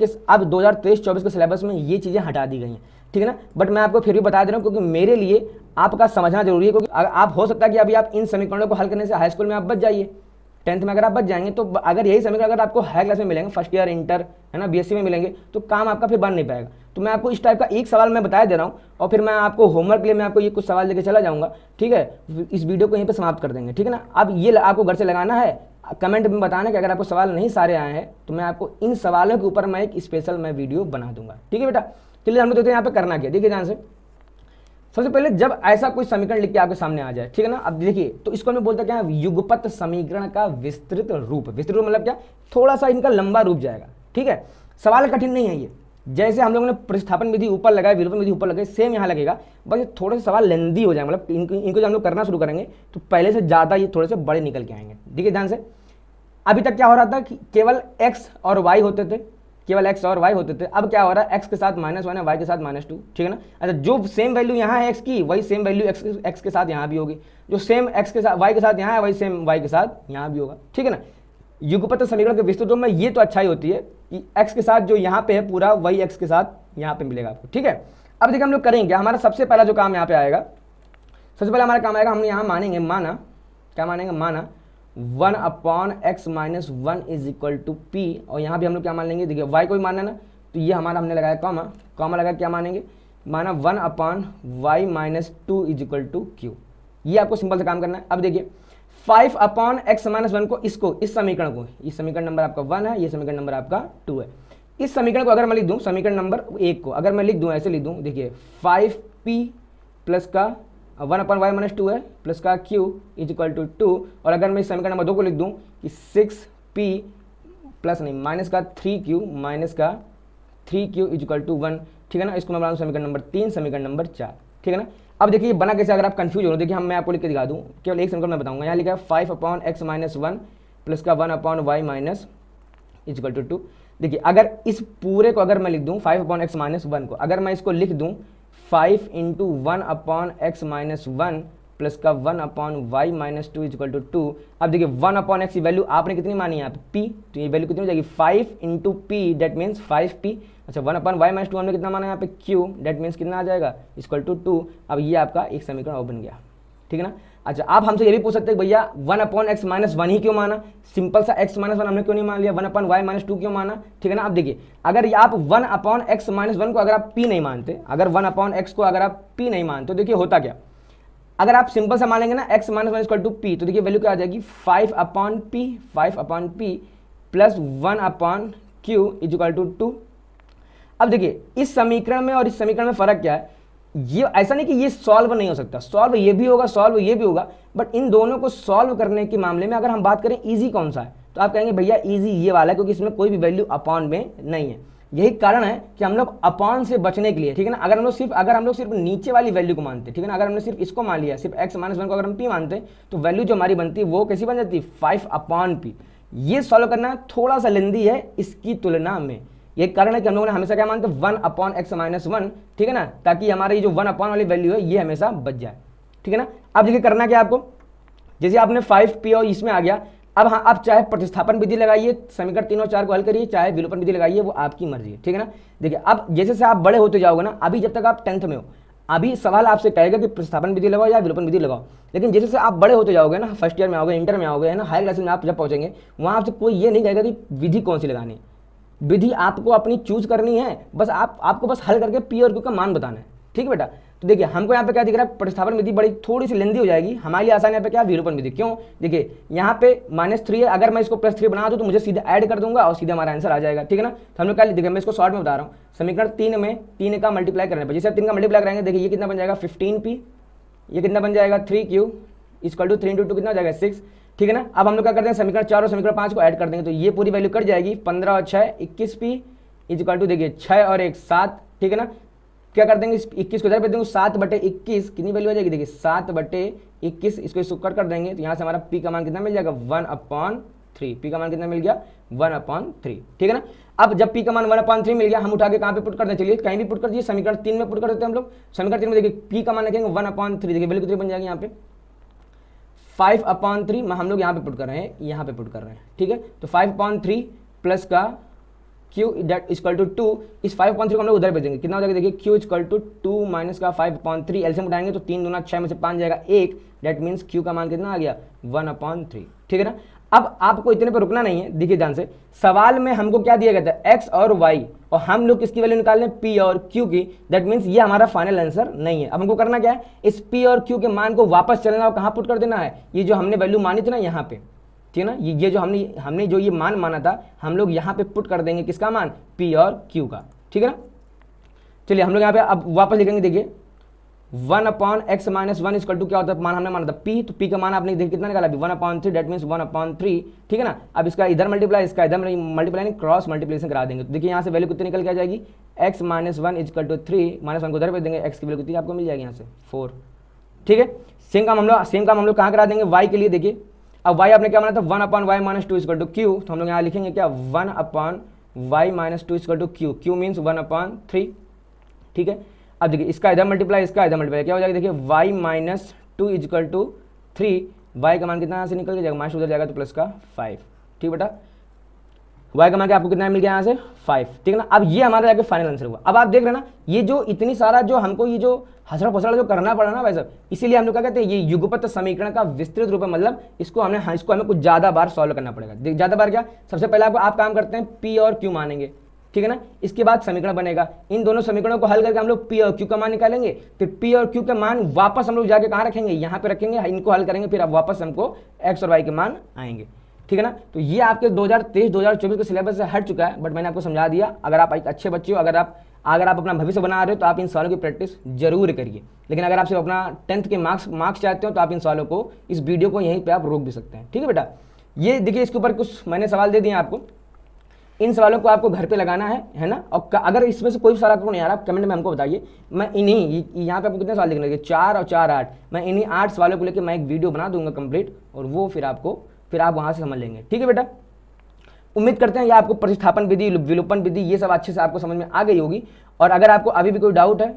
2023-24 के सिलेबस में ये चीज़ें हटा दी गई हैं, ठीक है ना। बट मैं आपको फिर भी बता दे रहा हूँ क्योंकि मेरे लिए आपका समझना जरूरी है, क्योंकि आप हो सकता है कि अभी आप इन समीकरणों को हल करने से हाई स्कूल में आप बच जाइए, 10th में अगर आप बच जाएंगे तो अगर यही समीकरण अगर आपको हाई क्लास में मिलेंगे, फर्स्ट ईयर इंटर है ना बीएससी में मिलेंगे, तो काम आपका फिर बन नहीं पाएगा। तो मैं आपको इस टाइप का एक सवाल मैं बता दे रहा हूँ और फिर मैं आपको होमवर्क के लिए मैं आपको ये कुछ सवाल लेके चला जाऊँगा, ठीक है। इस वीडियो को यहीं पर समाप्त कर देंगे, ठीक है ना। अब ये आपको घर से लगाना है, कमेंट में बताना कि अगर आपको सवाल नहीं सारे आए हैं तो मैं आपको इन सवालों के ऊपर मैं एक स्पेशल मैं वीडियो बना दूंगा, ठीक है बेटा। चलिए हम लोग देखते हैं यहाँ पे करना क्या, देखिए ध्यान से। सबसे पहले जब ऐसा कोई समीकरण लिख के आपके सामने आ जाए, ठीक है ना, अब देखिए तो इसको हमें बोलते हैं क्या, युगपत समीकरण का विस्तृत रूप। विस्तृत रूप मतलब क्या, थोड़ा सा इनका लंबा रूप जाएगा, ठीक है। सवाल कठिन नहीं है ये, जैसे हम लोगों ने प्रतिस्थापन विधि ऊपर लगाई, विलोपन विधि ऊपर लगाई, सेम यहाँ लगेगा, बस ये थोड़े से सवाल लेंदी हो जाए, मतलब इनको जब हम लोग करना शुरू करेंगे तो पहले से ज़्यादा ये थोड़े से बड़े निकल के आएंगे, ठीक है ध्यान से। अभी तक क्या हो रहा था कि केवल x और y होते थे, केवल x और y होते थे। अब क्या हो रहा है, x के साथ -1 है, y के साथ -2, ठीक है ना। अच्छा जो सेम वैल्यू यहाँ है x की, वही सेम वैल्यू x के साथ यहाँ भी होगी, जो सेम x के साथ y के साथ यहाँ है वही सेम y के साथ यहाँ भी होगा, ठीक है ना। युगपत समीकरण के विस्तृत रूप में ये तो अच्छाई होती है कि x के साथ जो यहाँ पे है पूरा वही x के साथ यहाँ पे मिलेगा आपको, ठीक है। अब देखिए हम लोग करेंगे, हमारा सबसे पहला जो काम यहाँ पे आएगा, सबसे पहला हमारा काम आएगा, हम यहाँ मानेंगे, माना क्या मानेंगे, माना 1/x - 1 is equal to p, और यहाँ भी हम लोग क्या मान लेंगे, देखिए y को भी मानना है ना, तो ये हमारा हमने लगाया कॉमा, कॉमा लगा क्या मानेंगे, माना 1/y - 2 is equal to q। ये आपको सिंपल से काम करना है। अब देखिए 5/x - 1 को, इसको, इस समीकरण को, ये समीकरण नंबर आपका 1 है, ये समीकरण नंबर आपका 2 है। इस समीकरण को अगर मैं लिख दूँ, समीकरण नंबर 1 को अगर मैं लिख दूँ, ऐसे लिख दूँ, देखिए 5p प्लस का 1/y - 2 है प्लस का q इज इक्वल टू 2, और अगर मैं इस समीकरण नंबर 2 को लिख दूं कि 6p प्लस नहीं माइनस का 3q माइनस का 3q इज इक्वल टू 1, ठीक है ना। इसको मैं बनाऊँ समीकरण नंबर 3, समीकरण नंबर 4, ठीक है ना। अब देखिए ये बना कैसे, अगर आप कंफ्यूज हो, देखिए मैं आपको लिख के दिखा दूँ, केवल एक समीकरण मैं बताऊँगा। यहाँ लिखा है 5/x - 1 प्लस का 1/y - इज इक्वल टू 2। देखिए अगर इस पूरे को अगर मैं लिख दूँ 5/x - 1 को अगर मैं इसको लिख दूँ 5 × 1/x - 1 प्लस का 1/y - 2 इज इक्वल टू 2। अब देखिए 1/x की वैल्यू आपने कितनी मानी है यहाँ पे p, तो ये वैल्यू कितनी हो जाएगी 5 × p, दैट मीन्स 5p। अच्छा 1/y - 2 हमने कितना माना यहाँ पे q, दैट मीन्स कितना आ जाएगा इक्वल टू 2। अब ये आपका एक समीकरण और बन गया, ठीक है ना। अच्छा आप हमसे ये भी पूछ सकते हैं भैया 1/x - 1 ही क्यों माना, सिंपल सा x - 1 हमने क्यों नहीं मान लिया, 1/y - 2 क्यों माना, ठीक है ना। अब देखिए अगर आप 1/x - 1 को अगर आप p नहीं मानते, अगर 1/x को अगर आप p नहीं मानते, तो देखिए होता क्या, अगर आप सिंपल सा मान लेंगे ना x - 1 इक्वल टू p, तो देखिए वैल्यू क्या आ जाएगी 5/p plus 1/q is equal to 2। अब देखिए इस समीकरण में और इस समीकरण में फर्क क्या है, ये ऐसा नहीं कि ये सॉल्व नहीं हो सकता, सॉल्व ये भी होगा, सॉल्व ये भी होगा, बट इन दोनों को सॉल्व करने के मामले में अगर हम बात करें इजी कौन सा है, तो आप कहेंगे भैया ईजी ये वाला है क्योंकि इसमें कोई भी वैल्यू अपॉन में नहीं है। यही कारण है कि हम लोग अपॉन से बचने के लिए, ठीक है ना, अगर हम लोग सिर्फ नीचे वाली वैल्यू को मानते, ठीक है ना, अगर हमने सिर्फ इसको मान लिया, सिर्फ x - 1 को अगर हम p मानते तो वैल्यू जो हमारी बनती वो कैसी बन जाती 5/p। ये सॉल्व करना थोड़ा सा लेंदी है इसकी तुलना में। ये कारण है कि हम लोगों ने हमेशा क्या मानते 1/x - 1, ठीक है ना, ताकि हमारी जो 1 वाली वैल्यू है ये हमेशा बच जाए, ठीक है ना। अब देखिए करना क्या आपको, जैसे आपने 5p और इसमें आ गया, अब हाँ आप चाहे प्रतिस्थापन विधि लगाइए, समीकरण 3 और 4 को हल करिए, चाहे विलोपन विधि लगाइए, वो आपकी मर्जी है, ठीक है ना। देखिए अब जैसे से आप बड़े होते जाओगे ना, अभी जब तक आप 10th में हो, अभी सवाल आपसे कहेगा कि प्रतिस्थापन विधि लगाओ या विलोपन विधि लगाओ, लेकिन जैसे से आप बड़े होते जाओगे ना, फर्स्ट ईयर में आओगे, इंटर में आओगे, है ना, हाई क्लासेस में आप जब पहुंचेंगे, वहाँ आपसे कोई ये नहीं कहेगा कि विधि कौन सी लगानी है। विधि आपको अपनी चूज करनी है, बस आपको बस हल करके पी और क्यू का मान बताना है, ठीक है बेटा। तो देखिए हमको यहाँ पे क्या दिख रहा है, प्रतिस्थापन विधि बड़ी थोड़ी सी लेंदी हो जाएगी, हमारे लिए आसान यहाँ पे क्या विलोपन विधि। क्यों, देखिए यहाँ पे -3 है, अगर मैं इसको +3 बना दूँ तो मुझे सीधे ऐड कर दूंगा और सीधे हमारा आंसर आ जाएगा, ठीक है ना। तो हम लोग क्या देखिए, मैं इसको शॉर्ट में बता रहा हूँ, समीकरण 3 में 3 का मल्टीप्लाई करने पर, जैसे 3 का मल्टीप्लाई करेंगे, देखिए ये कितना बन जाएगा 15p, ये कितना बन जाएगा 3q = 3 × 2 कितना हो जाएगा 6, ठीक है ना। अब हम लोग क्या करते हैं, समीकरण 4 और समीकरण 5 को ऐड कर देंगे तो ये पूरी वैल्यू कट जाएगी, 15 और 6 21p = देखिए 6 और 1 7, ठीक है ना। क्या कर देंगे, 21 को इधर भेज देंगे, 7/21 कितनी वैल्यू आ जाएगी, देखिए 7/21, इसको कट कर देंगे तो यहाँ से हमारा p का मान कितना मिल जाएगा 1/3, p का मान कितना मिल गया 1/3, ठीक है ना। अब जब p का मान 1/3 मिल गया, हम उठा के कहाँ पे पुट कर दें, चलिए कहीं भी पुट कर दिए, समीकरण 3 में पुट कर देते हैं हम लोग। समीकरण 3 में देखिए p का मान रखेंगे 1/3, देखिए वैल्यू कितनी बन जाएगी यहाँ पे 5/3, हम लोग यहाँ पे पुट कर रहे हैं, यहाँ पे पुट कर रहे हैं, ठीक है। तो 5/3 प्लस का q = 2, इस 5/3 को हम लोग उधर भेजेंगे, कितना हो जाएगा देखिए q = 2 माइनस का 5/3, एलसीएम उठाएंगे तो 3 दूना 6 में से 5 जाएगा 1, दैट मीन्स q का मान कितना आ गया 1/3, ठीक है ना। अब आपको इतने पर रुकना नहीं है, देखिए ध्यान से, सवाल में हमको क्या दिया गया था x और y, और हम लोग किसकी वैल्यू निकाल रहे हैं p और q की, दैट मीन्स ये हमारा फाइनल आंसर नहीं है। अब हमको करना क्या है, इस p और q के मान को वापस चलना और कहाँ पुट कर देना है, ये जो हमने वैल्यू मानी थी ना यहाँ पे, ठीक है ना, ये जो हमने जो ये मान माना था, हम लोग यहाँ पे पुट कर देंगे किसका मान p और q का, ठीक है ना। चलिए हम लोग यहाँ पे अब वापस लिखेंगे, देखिए 1/x - 1 = क्या होता है, मान हमने माना था p, तो p का मान आपने देखिए कितना निकाला अभी 1/3, दैट मीन्स 1/3, ठीक है ना। अब इसका इधर मल्टीप्लाई, इसका इधर मल्टीप्लाई नहीं, क्रॉस मल्टीप्लिकेशन करा देंगे, तो देखिए यहाँ से वैल्यू कितनी निकल के आ जाएगी x - 1 = 3, -1 को उधर भेज देंगे, x की वैल्यू कितनी आपको मिल जाएगी यहाँ से 4, ठीक है। सेम काम हम लोग कहाँ करा देंगे, y के लिए। देखिए अब y आपने क्या माना था 1/y - 2 = q, तो हम लोग यहाँ लिखेंगे क्या 1/y - 2 = q, q मीन्स 1/3, ठीक है। अब देखिए इसका इधर मल्टीप्लाई, इसका इधर मल्टीप्लाई, क्या हो जाएगा देखिए y - 2 = 3, y का मान कितना यहाँ से निकल के जाएगा, माइनस उधर जाएगा तो प्लस का 5, ठीक बेटा। y का मान क्या आपको कितना मिल गया यहाँ से 5, ठीक है ना। अब ये हमारा जाके फाइनल आंसर हुआ। अब आप देख रहे हैं ना, ये जो इतनी सारा जो हमको ये जो हसड़ा फसड़ा जो करना पड़ा ना भाई साहब, इसीलिए हम लोग क्या कहते हैं, ये युगपत समीकरण का विस्तृत रूप है, मतलब इसको हमें कुछ ज़्यादा बार सॉल्व करना पड़ेगा। ज़्यादा बार क्या, सबसे पहले आप काम करते हैं p और q मानेंगे, ठीक है ना, इसके बाद समीकरण बनेगा, इन दोनों समीकरणों को हल करके हम लोग p और q का मान निकालेंगे, फिर p और q के मान वापस हम लोग जाके कहाँ रखेंगे, यहाँ पे रखेंगे, इनको हल करेंगे, फिर अब वापस हमको x और y के मान आएंगे, ठीक है ना। तो ये आपके 2023-2024 के सिलेबस से हट चुका है, बट मैंने आपको समझा दिया। अगर आप एक अच्छे बच्चे हो, अगर आप अपना भविष्य बना रहे हो तो आप इन सवालों की प्रैक्टिस जरूर करिए, लेकिन अगर आप सिर्फ अपना 10th के मार्क्स चाहते हो तो आप इन सवालों को, इस वीडियो को यहीं पे आप रोक भी सकते हैं, ठीक है बेटा। ये देखिए इसके ऊपर कुछ मैंने सवाल दे दिए आपको, इन सवालों को आपको घर पे लगाना है ना। और अगर इसमें से कोई सवाल आपको नहीं आ रहा, कमेंट में हमको बताइए, मैं इन्हीं यहाँ पे आपको कितने सवाल लिखने लगे 4 और 4 8, मैं इन्हीं 8 सवालों को लेकर मैं एक वीडियो बना दूंगा कंप्लीट, और वो फिर आप वहाँ से समझ लेंगे, ठीक है बेटा। उम्मीद करते हैं ये आपको प्रतिस्थापन विधि, विलोपन विधि, ये सब अच्छे से आपको समझ में आ गई होगी। और अगर आपको अभी भी कोई डाउट है,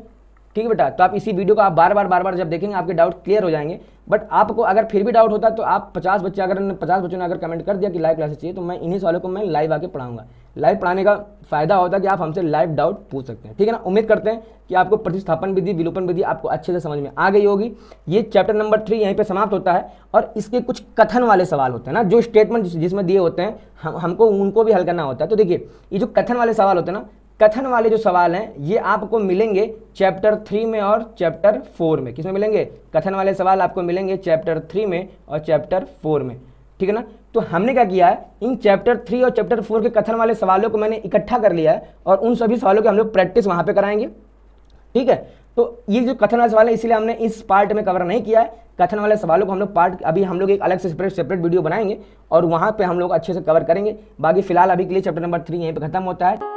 ठीक है बेटा, तो आप इसी वीडियो को आप बार बार जब देखेंगे आपके डाउट क्लियर हो जाएंगे। बट आपको अगर फिर भी डाउट होता है तो आप 50 बच्चों ने अगर कमेंट कर दिया कि लाइव क्लासेस चाहिए, तो मैं इन्हीं सवालों को मैं लाइव आके पढ़ाऊंगा। लाइव पढ़ाने का फायदा होता है कि आप हमसे लाइव डाउट पूछ सकते हैं, ठीक है ना। उम्मीद करते हैं कि आपको प्रतिस्थापन विधि, विलोपन विधि आपको अच्छे से समझ में आ गई होगी। ये चैप्टर नंबर 3 यहीं पे समाप्त होता है, और इसके कुछ कथन वाले सवाल होते हैं ना, जो स्टेटमेंट जिसमें दिए होते हैं, हमको उनको भी हल करना होता है। तो देखिए ये जो कथन वाले सवाल होते हैं ना, कथन वाले जो सवाल हैं ये आपको मिलेंगे चैप्टर 3 में और चैप्टर 4 में। किसमें मिलेंगे, कथन वाले सवाल आपको मिलेंगे चैप्टर 3 में और चैप्टर 4 में, ठीक है ना। तो हमने क्या किया है, इन चैप्टर 3 और चैप्टर 4 के कथन वाले सवालों को मैंने इकट्ठा कर लिया है, और उन सभी सवालों की हम लोग प्रैक्टिस वहां पे कराएंगे, ठीक है। तो ये जो कथन वाले सवाल है, इसलिए हमने इस पार्ट में कवर नहीं किया है, कथन वाले सवालों को हम लोग पार्ट अभी हम लोग एक अलग से सेपरेट वीडियो बनाएंगे और वहाँ पे हम लोग अच्छे से कवर करेंगे। बाकी फिलहाल अभी के लिए चैप्टर नंबर 3 यहीं पे खत्म होता है।